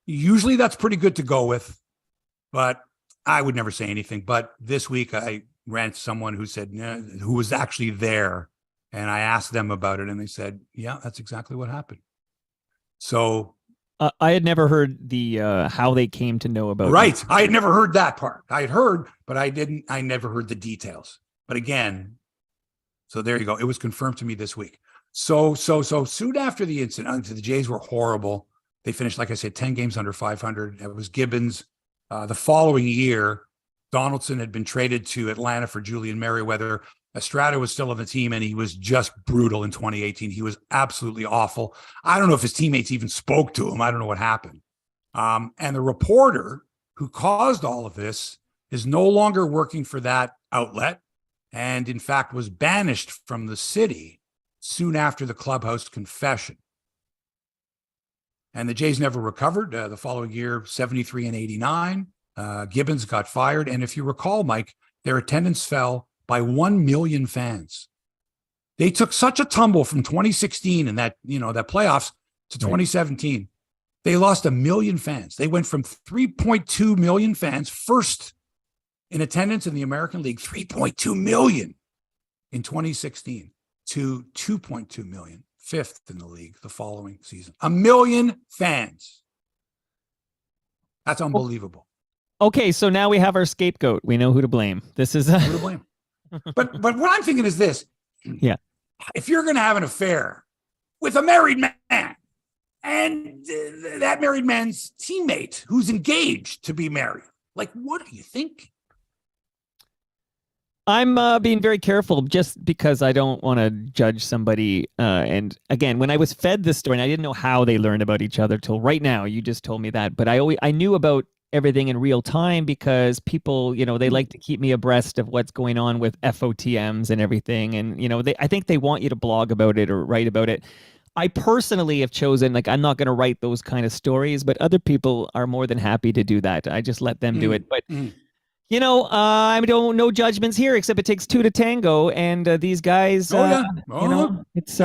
Usually that's pretty good to go with, but I would never say anything. But this week I ran into someone who said, who was actually there. And I asked them about it and they said, yeah, that's exactly what happened. So I had never heard the how they came to know about right. it. I had never heard that part. I had heard, but I never heard the details. But again, so there you go. It was confirmed to me this week. So soon after the incident, the Jays were horrible. They finished, like I said, 10 games under 500. It was Gibbons. The following year, Donaldson had been traded to Atlanta for Julian Merriweather. Estrada was still on the team, and he was just brutal in 2018. He was absolutely awful. I don't know if his teammates even spoke to him. I don't know what happened. And the reporter who caused all of this is no longer working for that outlet, and in fact was banished from the city soon after the clubhouse confession. And the Jays never recovered. The following year, 73 and 89. Gibbons got fired. And if you recall, Mike, their attendance fell by 1 million fans. They took such a tumble from 2016 and that playoffs to 2017. Right. They lost 1 million fans. They went from 3.2 million fans, first in attendance in the American League, 3.2 million in 2016 to 2.2 million, fifth in the league the following season. 1 million fans. That's unbelievable. Okay, so now we have our scapegoat. We know who to blame. This is who to blame. But what I'm thinking is this. Yeah. If you're going to have an affair with a married man and that married man's teammate who's engaged to be married, like, what are you thinking? I'm being very careful just because I don't want to judge somebody. And again, when I was fed this story, and I didn't know how they learned about each other till right now, you just told me that. But I knew about everything in real time because people, they like to keep me abreast of what's going on with FOTMs and everything. And, I think they want you to blog about it or write about it. I personally have chosen, I'm not going to write those kind of stories, but other people are more than happy to do that. I just let them do it. But I don't no judgments here, except it takes two to tango, and these guys, it's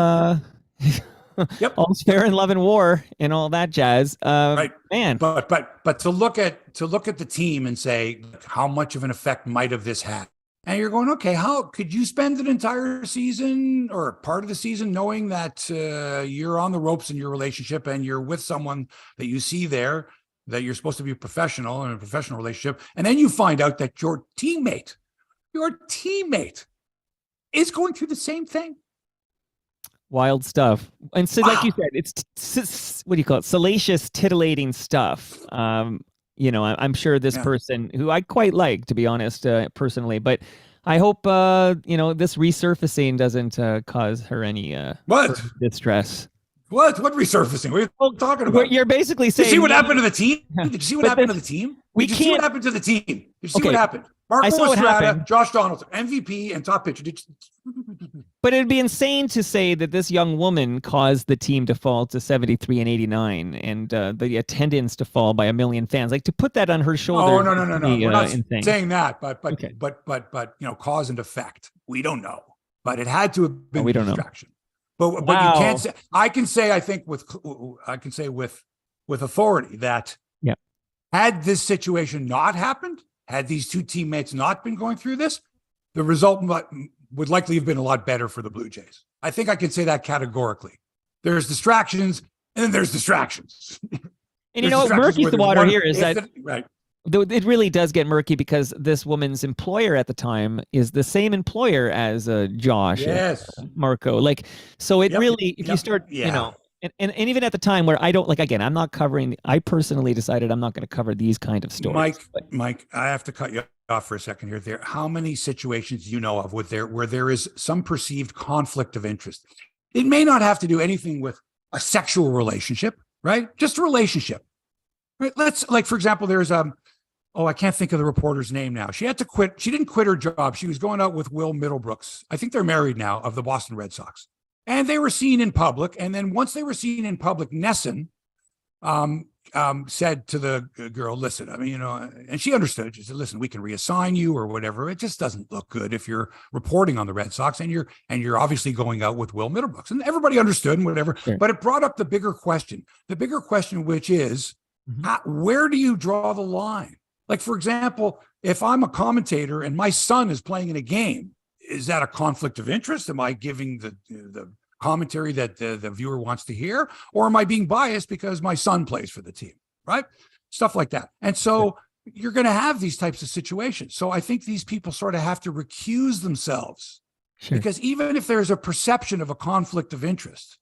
yep. all's fair in love and war and all that jazz. Right, man. But to look at the team and say how much of an effect might have this had, and you're going, okay, how could you spend an entire season or part of the season knowing that you're on the ropes in your relationship and you're with someone that you see there, that you're supposed to be a professional in a professional relationship. And then you find out that your teammate is going through the same thing. Wild stuff. And so, like you said, it's, what do you call it? Salacious, titillating stuff. I'm sure this person who I quite like, to be honest, personally, but I hope, this resurfacing doesn't cause her any distress. What resurfacing? What are you talking about? You're basically saying... Did you see what happened to the team? Did you see what happened to the team? Did you see what happened to the team? Did you see what happened? Marco Estrada, Josh Donaldson, MVP, and top pitcher. But it'd be insane to say that this young woman caused the team to fall to 73 and 89 and the attendance to fall by 1 million fans. Like, to put that on her shoulders. Oh, no. We're not insane. saying that, but cause and effect. We don't know. But it had to have been a distraction. But you can't say. I can say with authority that had this situation not happened, had these two teammates not been going through this, the result would likely have been a lot better for the Blue Jays. I think I can say that categorically. There's distractions, and then there's distractions. And what murkies the water here is that Though it really does get murky because this woman's employer at the time is the same employer as Josh Yes. and Marco. Like, so it really, if you start, and even at the time where I don't, like, again, I'm not covering, I personally decided I'm not going to cover these kind of stories. Mike, I have to cut you off for a second here. How many situations you know of where there is some perceived conflict of interest? It may not have to do anything with a sexual relationship, right? Just a relationship, right? For example, there's I can't think of the reporter's name now. She had to quit. She didn't quit her job. She was going out with Will Middlebrooks. I think they're married now, of the Boston Red Sox. And they were seen in public. And then once they were seen in public, Nesson said to the girl, listen, and she understood. She said, listen, we can reassign you or whatever. It just doesn't look good if you're reporting on the Red Sox and you're obviously going out with Will Middlebrooks. And everybody understood and whatever. Sure. But it brought up the bigger question, which is, where do you draw the line? Like, for example, if I'm a commentator and my son is playing in a game, is that a conflict of interest? Am I giving the commentary that the viewer wants to hear? Or am I being biased because my son plays for the team, right? Stuff like that. And so you're going to have these types of situations. So I think these people sort of have to recuse themselves because even if there's a perception of a conflict of interest,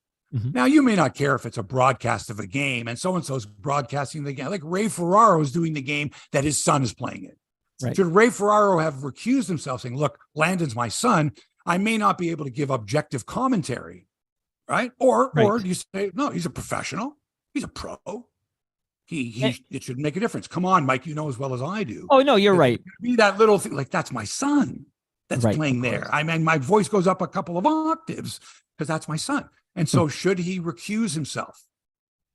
now, you may not care if it's a broadcast of a game and so-and-so's broadcasting the game, like Ray Ferraro is doing the game that his son is playing it. Right. Should Ray Ferraro have recused himself saying, look, Landon's my son, I may not be able to give objective commentary, right? Or you say, no, he's a professional. He's a pro. It should make a difference. Come on, Mike, you know as well as I do. Oh, no, you're right. Be that little thing, like that's my son that's playing there. I mean, my voice goes up a couple of octaves because that's my son. And so should he recuse himself?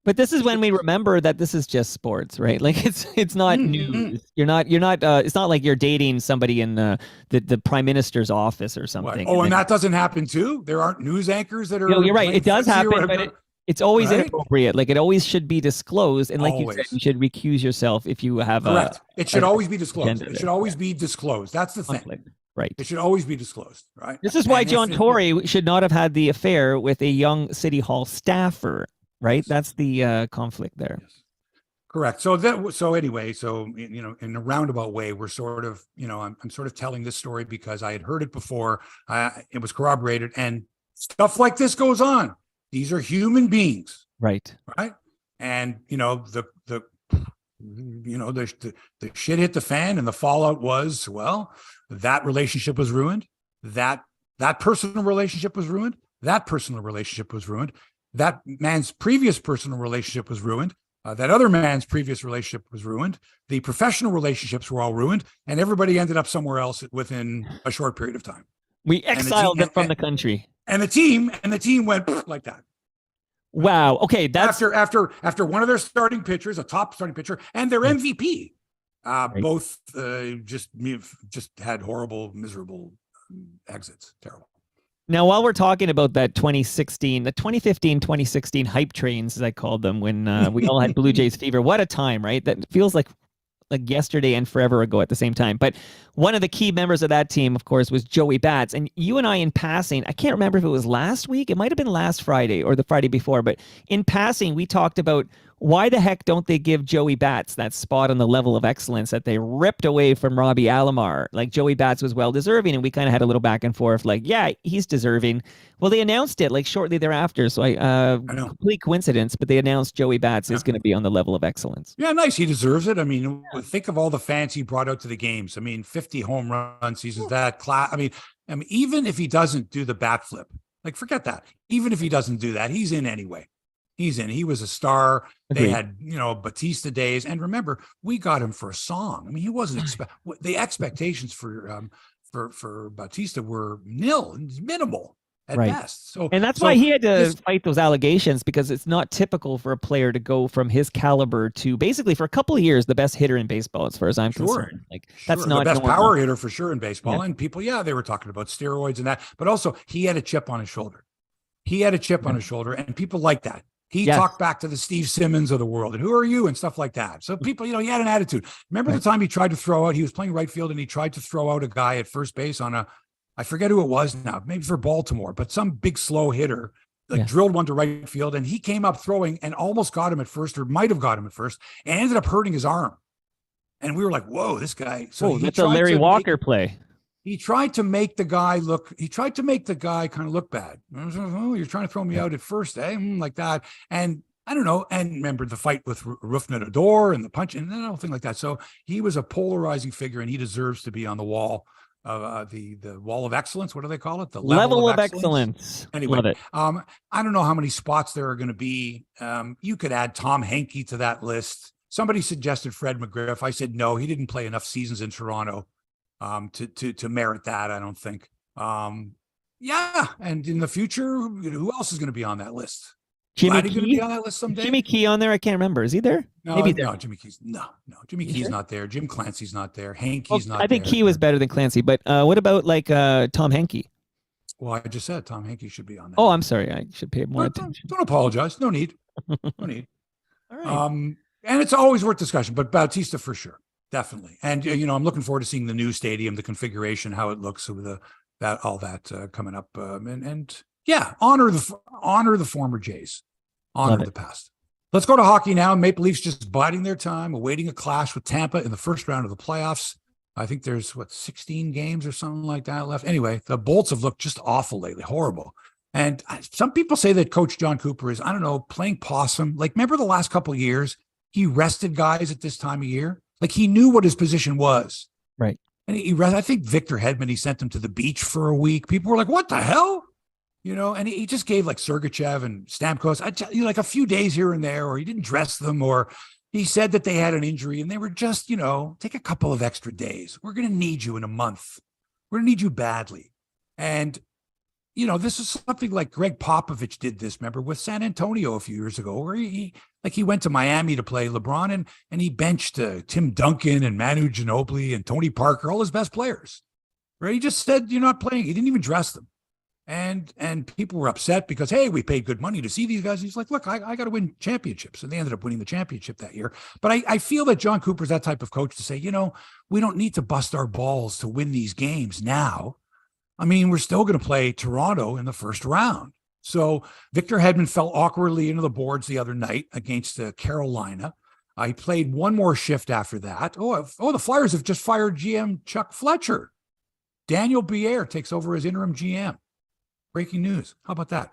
But this is when we remember that this is just sports, right? Like it's not news. You're not it's not like you're dating somebody in the prime minister's office or something. What? Oh, and that doesn't happen too? There aren't news anchors that are you're right. It does happen, but it's always inappropriate. Like it always should be disclosed. And like you said, you should recuse yourself if you have it should always be disclosed. It should always be disclosed. That's the thing. Right. It should always be disclosed, right? This is why John Tory should not have had the affair with a young City Hall staffer, right? That's the conflict there. Yes. Correct. So anyway, in a roundabout way, we're sort of, I'm sort of telling this story because I had heard it before. It was corroborated, and stuff like this goes on. These are human beings, right? Right. And the shit hit the fan, and the fallout was, well, that relationship was ruined. That personal relationship was ruined. That personal relationship was ruined. That man's previous personal relationship was ruined. That other man's previous relationship was ruined. The professional relationships were all ruined, and everybody ended up somewhere else within a short period of time. We exiled them from the country. And the team went like that. Wow. Okay. That's after one of their starting pitchers, a top starting pitcher, and their MVP, both just had horrible, miserable exits. Terrible. Now, while we're talking about that 2015, 2016 hype trains, as I called them, when we all had Blue Jays fever, what a time, right? That feels like yesterday and forever ago at the same time. But one of the key members of that team, of course, was Joey Bats. And you and I, in passing, I can't remember if it was last week. It might have been last Friday or the Friday before. But in passing, we talked about why the heck don't they give Joey Bats that spot on the level of excellence that they ripped away from Robbie Alomar? Like, Joey Bats was well deserving, and we kind of had a little back and forth, like, yeah, he's deserving. Well, they announced it like shortly thereafter. So I know. Complete coincidence, but they announced Joey Bats is going to be on the level of excellence. Yeah, nice. He deserves it. I mean, think of all the fans he brought out to the games. I mean, 50 home run seasons, that class. I mean, even if he doesn't do the bat flip, like, forget that. Even if he doesn't do that, he's in anyway. He's in. He was a star. Agreed. They had, Batista days. And remember, we got him for a song. I mean, he wasn't the expectations for Batista were nil and minimal at best. And that's why he had to fight those allegations, because it's not typical for a player to go from his caliber to basically for a couple of years the best hitter in baseball, as far as I'm concerned. Like, that's not the best power hitter for sure in baseball. Yeah. And people, they were talking about steroids and that, but also he had a chip on his shoulder. And people like that. He talked back to the Steve Simmons of the world, and who are you and stuff like that. So people, he had an attitude. Remember the time he tried to throw out, he was playing right field and he tried to throw out a guy at first base on I forget who it was now, maybe for Baltimore, but some big slow hitter drilled one to right field, and he came up throwing and almost got him at first, or might have got him at first, and ended up hurting his arm. And we were like, whoa, this guy. So Oh, he that's a tried Larry to Walker play. he tried to make the guy look, he tried to make the guy kind of look bad. Oh, you're trying to throw me out at first, eh? Like that. And I don't know. And remember the fight with Rufnador and the punch and everything like that. So he was a polarizing figure, and he deserves to be on the wall of the wall of excellence. What do they call it? The Level of excellence. Anyway, Love it. I don't know how many spots there are going to be. You could add Tom Henke to that list. Somebody suggested Fred McGriff. I said no. He didn't play enough seasons in Toronto to merit that. I don't think. Yeah, and in the future, who else is going to be on that list? Jimmy Vladdy going to be on that list someday? Jimmy Key on there? I can't remember. Is he there? No, Maybe no, Jimmy Key's no. Jimmy Key's not there. Jim Clancy's not there. Hanky's not there. I think Key was better than Clancy, but what about like Tom Henke? Well, I just said Tom Henke should be on that. Oh, I'm sorry. I should pay more attention. Don't apologize. No need. No need. All right. And it's always worth discussion, but Bautista for sure. Definitely. And, I'm looking forward to seeing the new stadium, the configuration, how it looks with all that coming up. And yeah, honor the former Jays, honor the past. Let's go to hockey now. Maple Leafs just biding their time, awaiting a clash with Tampa in the first round of the playoffs. I think there's 16 games or something like that left. Anyway, the Bolts have looked just awful lately, horrible. And some people say that Coach John Cooper is, I don't know, playing possum. Like, remember the last couple of years, he rested guys at this time of year. Like, he knew what his position was. Right. And I think Victor Hedman, he sent him to the beach for a week. People were like, what the hell? And he just gave like Sergachev and Stamkos, like a few days here and there, or he didn't dress them, or he said that they had an injury and they were just, take a couple of extra days. We're going to need you in a month. We're going to need you badly. And, this is something like Greg Popovich did this, remember, with San Antonio a few years ago, where he went to Miami to play LeBron and he benched Tim Duncan and Manu Ginobili and Tony Parker, all his best players, right? He just said, you're not playing. He didn't even dress them. And people were upset because, hey, we paid good money to see these guys. He's like, look, I got to win championships. And they ended up winning the championship that year. But I feel that John Cooper's that type of coach to say, we don't need to bust our balls to win these games now. I mean, we're still going to play Toronto in the first round. So Victor Hedman fell awkwardly into the boards the other night against Carolina. He played one more shift after that. The Flyers have just fired GM Chuck Fletcher. Daniel Bier takes over as interim GM. Breaking news. How about that?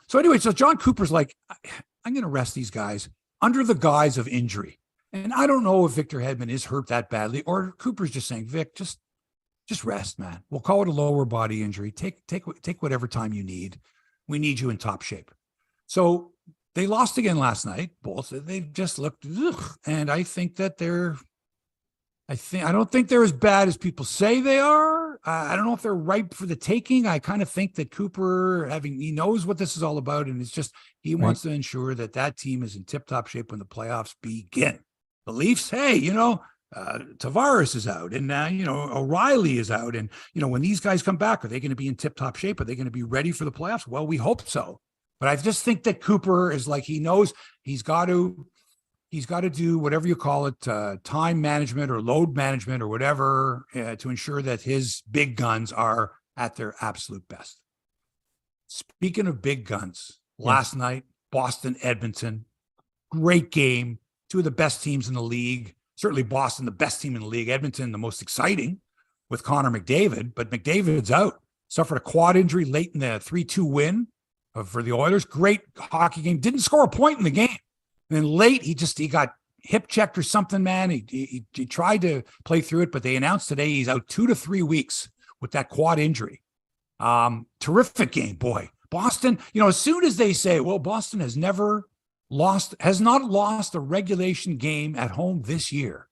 So John Cooper's like, I'm going to rest these guys under the guise of injury. And I don't know if Victor Hedman is hurt that badly, or Cooper's just saying, Vic, just rest, man. We'll call it a lower body injury. Take whatever time you need. We need you in top shape. So they lost again last night. Both. They've just looked, and I think that I don't think they're as bad as people say they are. I don't know if they're ripe for the taking. I kind of think that Cooper, he knows what this is all about, and it's just he wants to ensure that team is in tip-top shape when the playoffs begin. The Leafs, hey, Tavares is out, and O'Reilly is out, and when these guys come back, are they going to be in tip-top shape? Are they going to be ready for the playoffs? Well, we hope so. But I just think that Cooper is like, he knows he's got to do whatever you call it, time management or load management or whatever, to ensure that his big guns are at their absolute best. Speaking of big guns, last night, Boston, Edmonton, great game. Two of the best teams in the league. Certainly Boston, the best team in the league. Edmonton, the most exciting with Connor McDavid, but McDavid's out. Suffered a quad injury late in the 3-2 win for the Oilers. Great hockey game. Didn't score a point in the game. And then late, he got hip checked or something, man. He tried to play through it, but they announced today he's out 2 to 3 weeks with that quad injury. Terrific game, boy. Boston, as soon as they say, well, Boston has not lost a regulation game at home this year.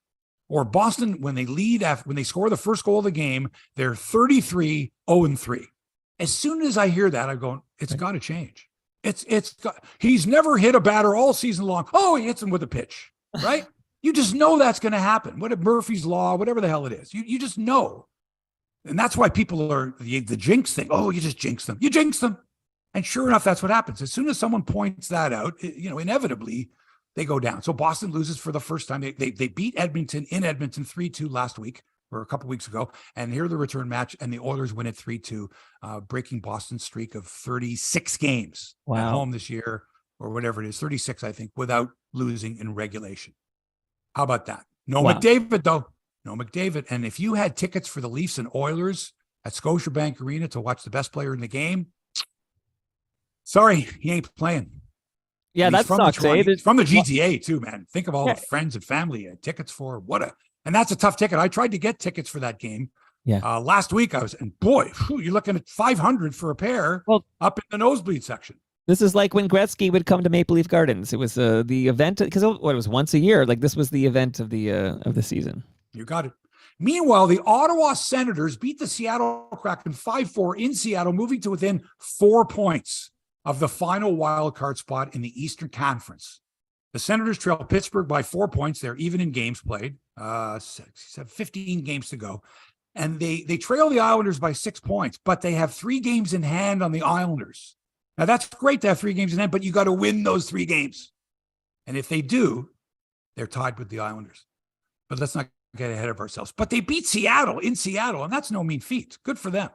Or Boston, when they score the first goal of the game, they're 33-0-3. As soon as I hear that, I'm going, it's got to change. He's never hit a batter all season long. Oh, he hits him with a pitch, right? You just know that's going to happen. What Murphy's Law, whatever the hell it is, you just know. And that's why people are the jinx thing. Oh, you just jinx them. You jinx them. And sure enough, that's what happens. As soon as someone points that out, inevitably they go down. So Boston loses for the first time. They beat Edmonton in Edmonton 3-2 last week, or a couple weeks ago. And here the return match, and the Oilers win it 3-2, breaking Boston's streak of 36 games at home this year, or whatever it is, 36, I think, without losing in regulation. How about that? No Wow. McDavid, though. No McDavid. And if you had tickets for the Leafs and Oilers at Scotiabank Arena to watch the best player in the game, sorry, he ain't playing. Yeah, And he's that from sucks. the, Eh? he's from the GTA too, man. Think of all Yeah. the friends and family he had tickets for. And that's a tough ticket. I tried to get tickets for that game. Yeah. Last week and boy, you're looking at $500 for a pair up in the nosebleed section. This is like when Gretzky would come to Maple Leaf Gardens. It was the event because it was once a year. Like this was the event of the season. You got it. Meanwhile, the Ottawa Senators beat the Seattle Kraken 5-4 in Seattle, moving to within 4 points of the final wild card spot in the Eastern Conference. The Senators trail Pittsburgh by 4 points. They're even in games played. 15 games to go. And they trail the Islanders by 6 points, but they have 3 games in hand on the Islanders. Now, that's great to have 3 games in hand, but you got to win those 3 games. And if they do, they're tied with the Islanders. But let's not get ahead of ourselves. But they beat Seattle in Seattle, and that's no mean feat. Good for them.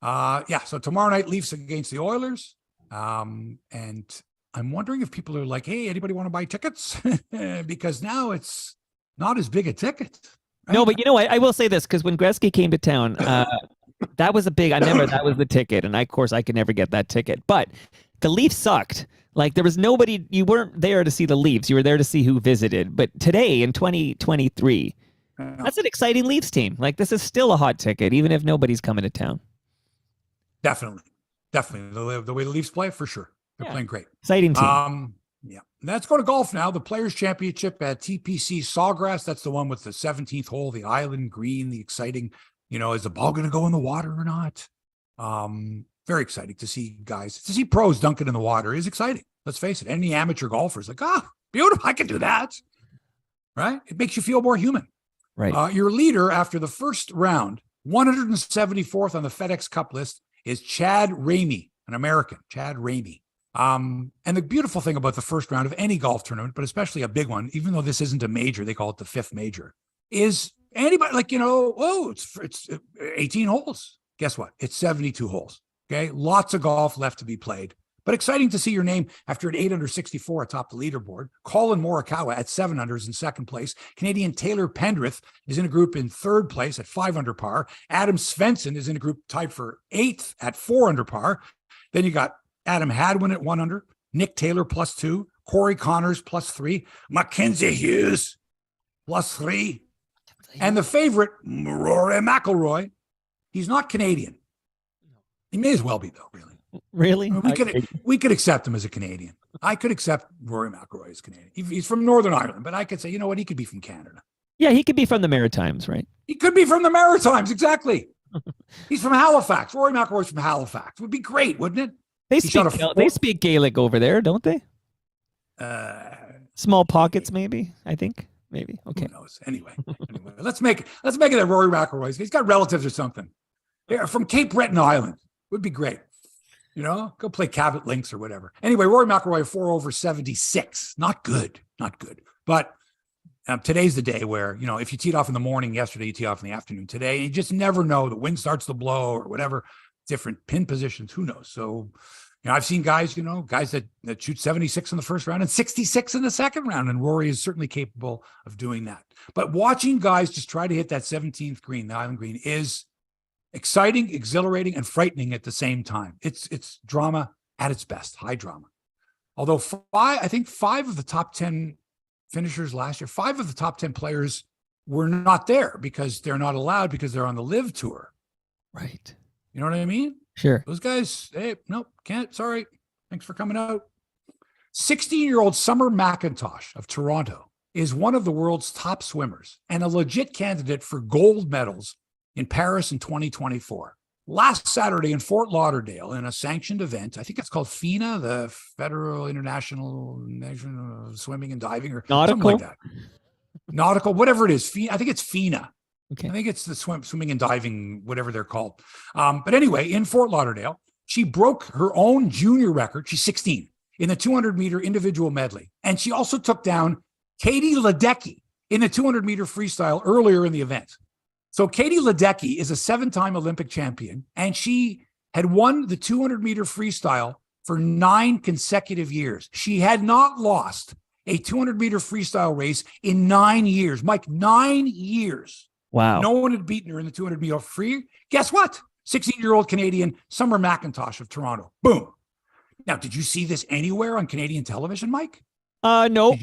So tomorrow night, Leafs against the Oilers. And I'm wondering if people are like, hey, anybody want to buy tickets? Because now it's not as big a ticket. Right? No, but I will say this, because when Gretzky came to town, that was I remember that was the ticket. And of course, I could never get that ticket. But the Leafs sucked. Like there was nobody, you weren't there to see the Leafs. You were there to see who visited. But today in 2023, that's an exciting Leafs team. Like this is still a hot ticket, even if nobody's coming to town. Definitely. The way the Leafs play, for sure. They're playing great. Exciting team. Let's go to golf now. The Players Championship at TPC Sawgrass. That's the one with the 17th hole, the island green, the exciting, is the ball going to go in the water or not? Very exciting to see guys, to see pros dunking in the water is exciting. Let's face it. Any amateur golfer's like, beautiful. I can do that. Right? It makes you feel more human. Right. Your leader after the first round, 174th on the FedEx Cup list, is Chad Ramey, an American, Chad Ramey. And the beautiful thing about the first round of any golf tournament, but especially a big one, even though this isn't a major, they call it the 5th major, is anybody it's 18 holes. Guess what? It's 72 holes. Okay. Lots of golf left to be played, but exciting to see your name after an 864 atop the leaderboard. Colin Morikawa at 7 under is in second place. Canadian Taylor Pendrith is in a group in third place at 5 under par. Adam Svensson is in a group tied for 8th at 4 under par. Then you got Adam Hadwin at 1 under, Nick Taylor +2, Corey Connors +3, Mackenzie Hughes +3, and the favorite, Rory McIlroy. He's not Canadian. He may as well be, though, really. Really? We could accept him as a Canadian. I could accept Rory McIlroy as Canadian. He's from Northern Ireland, but I could say, you know what? He could be from Canada. Yeah, he could be from the Maritimes, right? He could be from the Maritimes, exactly. He's from Halifax. Rory McIlroy's from Halifax. Would be great, wouldn't it? They speak Gaelic over there, don't they? Small pockets, maybe. I think maybe. Okay. Who knows? Anyway, let's make it that Rory McIlroy. He's got relatives or something. Yeah, from Cape Breton Island. Would be great. Go play Cabot Links or whatever. Anyway, Rory McIlroy 4 over 76. Not good. But today's the day where if you teed off in the morning yesterday, you tee off in the afternoon today. You just never know. The wind starts to blow or whatever. Different pin positions, who knows? So, I've seen guys that shoot 76 in the first round and 66 in the second round, and Rory is certainly capable of doing that. But watching guys just try to hit that 17th green, the island green, is exciting, exhilarating, and frightening at the same time. It's drama at its best, high drama. Although I think 5 of the top 10 finishers last year, 5 of the top 10 players were not there because they're not allowed because they're on the Live Tour. Right. You know what I mean? Sure. Those guys, hey, nope, can't. Sorry. Thanks for coming out. 16-year-old Summer McIntosh of Toronto is one of the world's top swimmers and a legit candidate for gold medals in Paris in 2024. Last Saturday in Fort Lauderdale, in a sanctioned event, I think it's called FINA, the Federal International Nation of Swimming and Diving, or something like that. Nautical, whatever it is. I think it's FINA. Okay. I think it's the swimming and diving, whatever they're called. But anyway, in Fort Lauderdale, she broke her own junior record. She's 16 in the 200-meter individual medley. And she also took down Katie Ledecky in the 200-meter freestyle earlier in the event. So Katie Ledecky is a 7-time Olympic champion, and she had won the 200-meter freestyle for 9 consecutive years. She had not lost a 200-meter freestyle race in 9 years. Mike, 9 years. Wow. No one had beaten her in the 200-meter free. Guess what? 16-year-old Canadian Summer McIntosh of Toronto. Boom. Now, did you see this anywhere on Canadian television, Mike? No.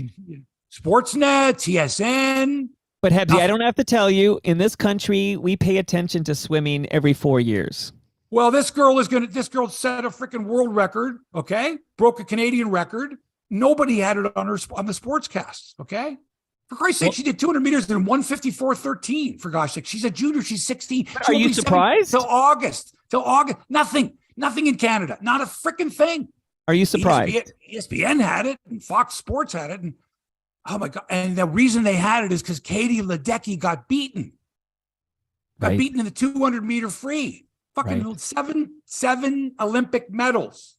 Sportsnet, TSN. But Hebsy, I don't have to tell you, in this country, we pay attention to swimming every 4 years. Well, this girl set a freaking world record, okay? Broke a Canadian record. Nobody had it on the sportscasts, okay? For Christ's sake, she did 200 meters in 154.13, for gosh sake. She's a junior. She's 16. Are you surprised? Till August. Nothing in Canada. Not a freaking thing. Are you surprised? ESPN had it and Fox Sports had it. And oh my God. And the reason they had it is because Katie Ledecky got beaten. Got beaten in the 200-meter free. Fucking seven Olympic medals.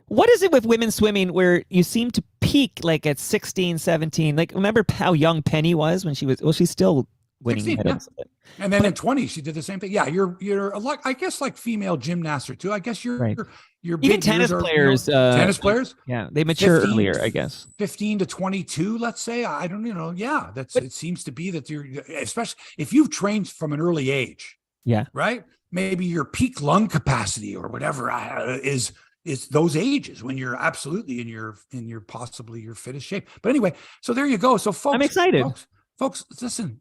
What is it with women swimming where you seem to peak like at 16, 17? Like, remember how young Penny was when she was, well, she's still winning 16, medals. Yeah. And then at 20, she did the same thing. Yeah, you're a lot, I guess, like female gymnasts too. I guess you're even tennis players. Tennis players. Yeah, they mature earlier, I guess. 15 to 22, let's say. I don't, yeah, it seems to be that you're, especially if you've trained from an early age. Yeah. Right. Maybe your peak lung capacity or whatever is those ages when you're absolutely in your possibly your fittest shape. But anyway, so there you go. So folks, I'm excited. Folks, listen,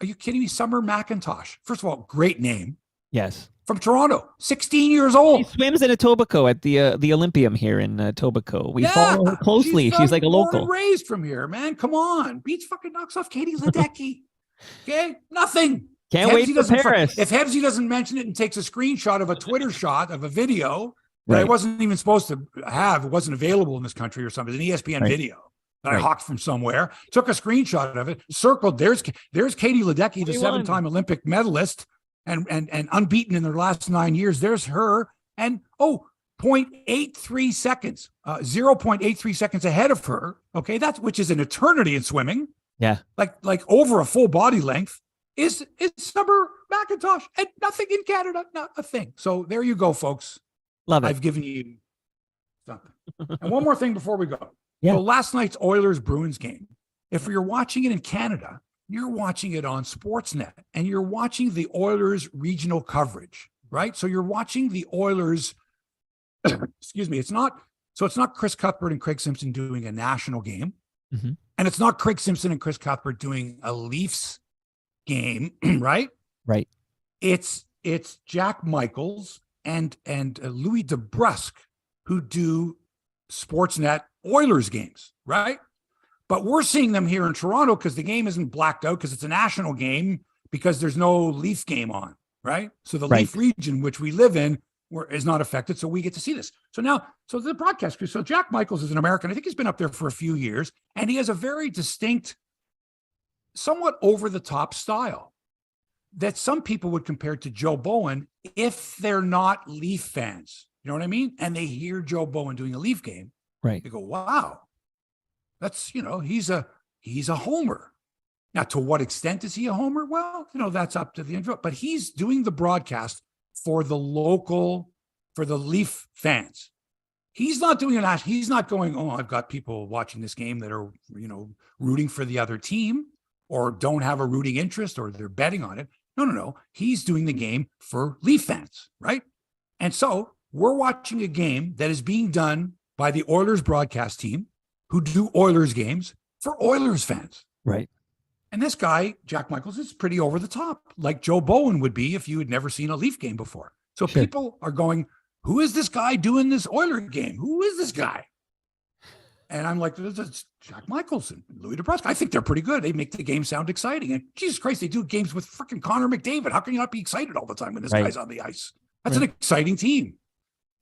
are you kidding me? Summer McIntosh. First of all, great name. Yes. From Toronto, 16 years old. She swims in Etobicoke at the Olympium here in Etobicoke. We follow her closely. She's like a local. Raised from here, man. Come on. Beats fucking knocks off Katie Ledecky. Okay? Nothing. Can't wait for Paris. If Hebsy doesn't mention it and takes a screenshot of a Twitter shot of a video that I wasn't even supposed to have, it wasn't available in this country or something, an ESPN video that I hawked from somewhere, took a screenshot of it, circled, there's Katie Ledecky, the 7-time Olympic medalist and unbeaten in their last 9 years. There's her. And 0.83 seconds, 0.83 seconds ahead of her. Okay. Which is an eternity in swimming. Yeah. Like over a full body length. Is Summer McIntosh, and nothing in Canada, not a thing. So there you go, folks. Love it. I've given you something. And one more thing before we go. Yeah. So last night's Oilers-Bruins game, if you're watching it in Canada, you're watching it on Sportsnet, and you're watching the Oilers regional coverage, right? So you're watching the Oilers, excuse me, it's not Chris Cuthbert and Craig Simpson doing a national game, and it's not Craig Simpson and Chris Cuthbert doing a Leafs game, right? Right. It's Jack Michaels and Louis DeBrusque who do Sportsnet Oilers games, right? But we're seeing them here in Toronto because the game isn't blacked out because it's a national game because there's no Leaf game on, right? So the Leaf region, which we live in, is not affected. So we get to see this. So the broadcast crew, so Jack Michaels is an American. I think he's been up there for a few years, and he has a very distinct, somewhat over-the-top style that some people would compare to Joe Bowen if they're not Leaf fans. You know what I mean? And they hear Joe Bowen doing a Leaf game. Right. They go, wow, that's, he's a homer. Now, to what extent is he a homer? Well, that's up to the individual. But he's doing the broadcast for the Leaf fans. He's not doing it. He's not going, I've got people watching this game that are, rooting for the other team, or don't have a rooting interest, or they're betting on it. No. He's doing the game for Leaf fans, right? And so we're watching a game that is being done by the Oilers broadcast team who do Oilers games for Oilers fans. Right. And this guy, Jack Michaels, is pretty over the top, like Joe Bowen would be if you had never seen a Leaf game before. So people are going, who is this guy doing this Oiler game? Who is this guy? And I'm like, it's Jack Michaels and Louis DeBrusque. I think they're pretty good. They make the game sound exciting. And Jesus Christ, they do games with freaking Connor McDavid. How can you not be excited all the time when this guy's on the ice? That's an exciting team.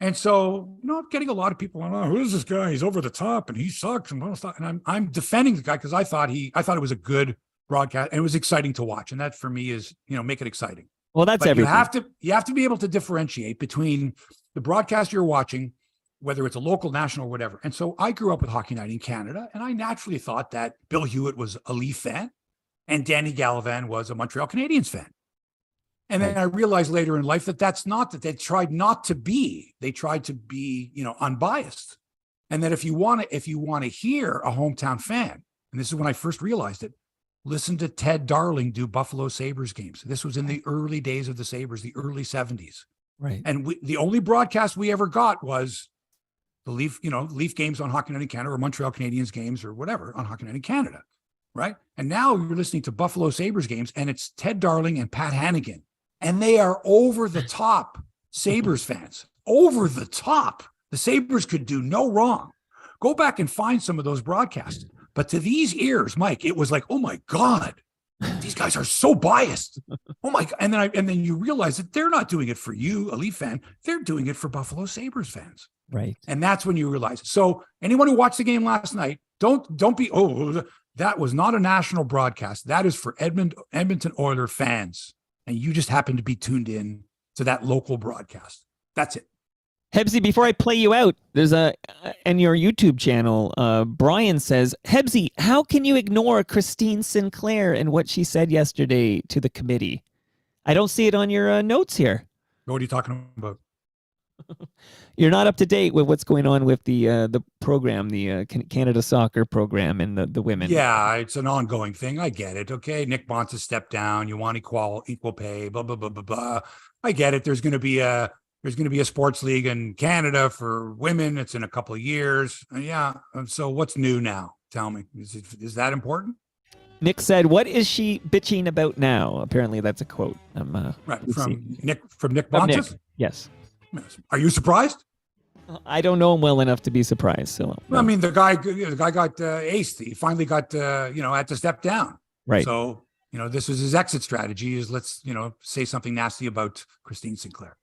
And so, I'm getting a lot of people on, who is this guy? He's over the top and he sucks and I'm defending the guy because I thought it was a good broadcast and it was exciting to watch. And that for me is, make it exciting. Well, that's everything. You have to be able to differentiate between the broadcast you're watching, whether it's a local, national, or whatever. And so I grew up with Hockey Night in Canada, and I naturally thought that Bill Hewitt was a Leaf fan and Danny Gallivan was a Montreal Canadiens fan. And then I realized later in life that that's not, that they tried not to be. They tried to be, unbiased. And that if you want to hear a hometown fan, and this is when I first realized it, listen to Ted Darling do Buffalo Sabres games. This was in the early days of the Sabres, the early 70s. Right. And the only broadcast we ever got was the Leaf games on Hockey Night in Canada, or Montreal Canadiens games, or whatever on Hockey Night in Canada. Right. And now you're listening to Buffalo Sabres games, and it's Ted Darling and Pat Hannigan. And they are over the top Sabres fans. Over the top. The Sabres could do no wrong. Go back and find some of those broadcasts. But to these ears, Mike, it was like, oh my God, these guys are so biased. Oh my God. And then you realize that they're not doing it for you, a Leaf fan. They're doing it for Buffalo Sabres fans. Right. And that's when you realize it. So anyone who watched the game last night, don't be, that was not a national broadcast. That is for Edmonton Oilers fans. And you just happen to be tuned in to that local broadcast. That's it. Hebsy, before I play you out, there's in your YouTube channel, Brian says, Hebsy, how can you ignore Christine Sinclair and what she said yesterday to the committee? I don't see it on your notes here. What are you talking about? You're not up to date with what's going on with the program, the Canada Soccer program, and the women. Yeah, it's an ongoing thing. I get it. Okay, Nick Bonds has stepped down. You want equal pay. Blah blah blah blah blah. I get it. There's going to be a sports league in Canada for women. It's in a couple of years. Yeah. So what's new now? Tell me. Is that important? Nick said, "What is she bitching about now?" Apparently, that's a quote. Right from Nick Bonds. Yes. Are you surprised? I don't know him well enough to be surprised. So, I mean, the guy got aced. He finally got had to step down. Right. So this was his exit strategy: is let's say something nasty about Christine Sinclair.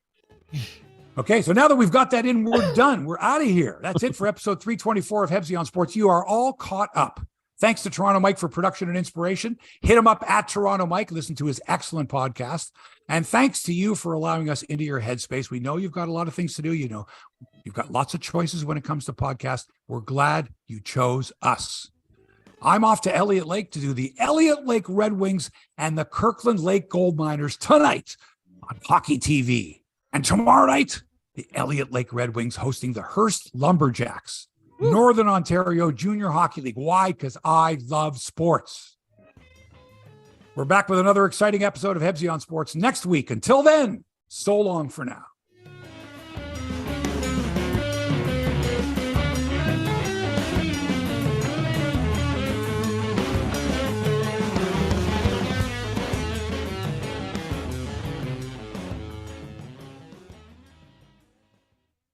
Okay, so now that we've got that in, we're done. We're out of here. That's it for episode 324 of Hebsy on Sports. You are all caught up. Thanks to Toronto Mike for production and inspiration. Hit him up at Toronto Mike. Listen to his excellent podcast. And thanks to you for allowing us into your headspace. We know you've got a lot of things to do. You've got lots of choices when it comes to podcasts. We're glad you chose us. I'm off to Elliott Lake to do the Elliott Lake Red Wings and the Kirkland Lake Gold Miners tonight on Hockey TV. And tomorrow night, the Elliott Lake Red Wings hosting the Hearst Lumberjacks, Northern Ontario Junior Hockey League. Why? Because I love sports. We're back with another exciting episode of Hebsy on Sports next week. Until then, so long for now.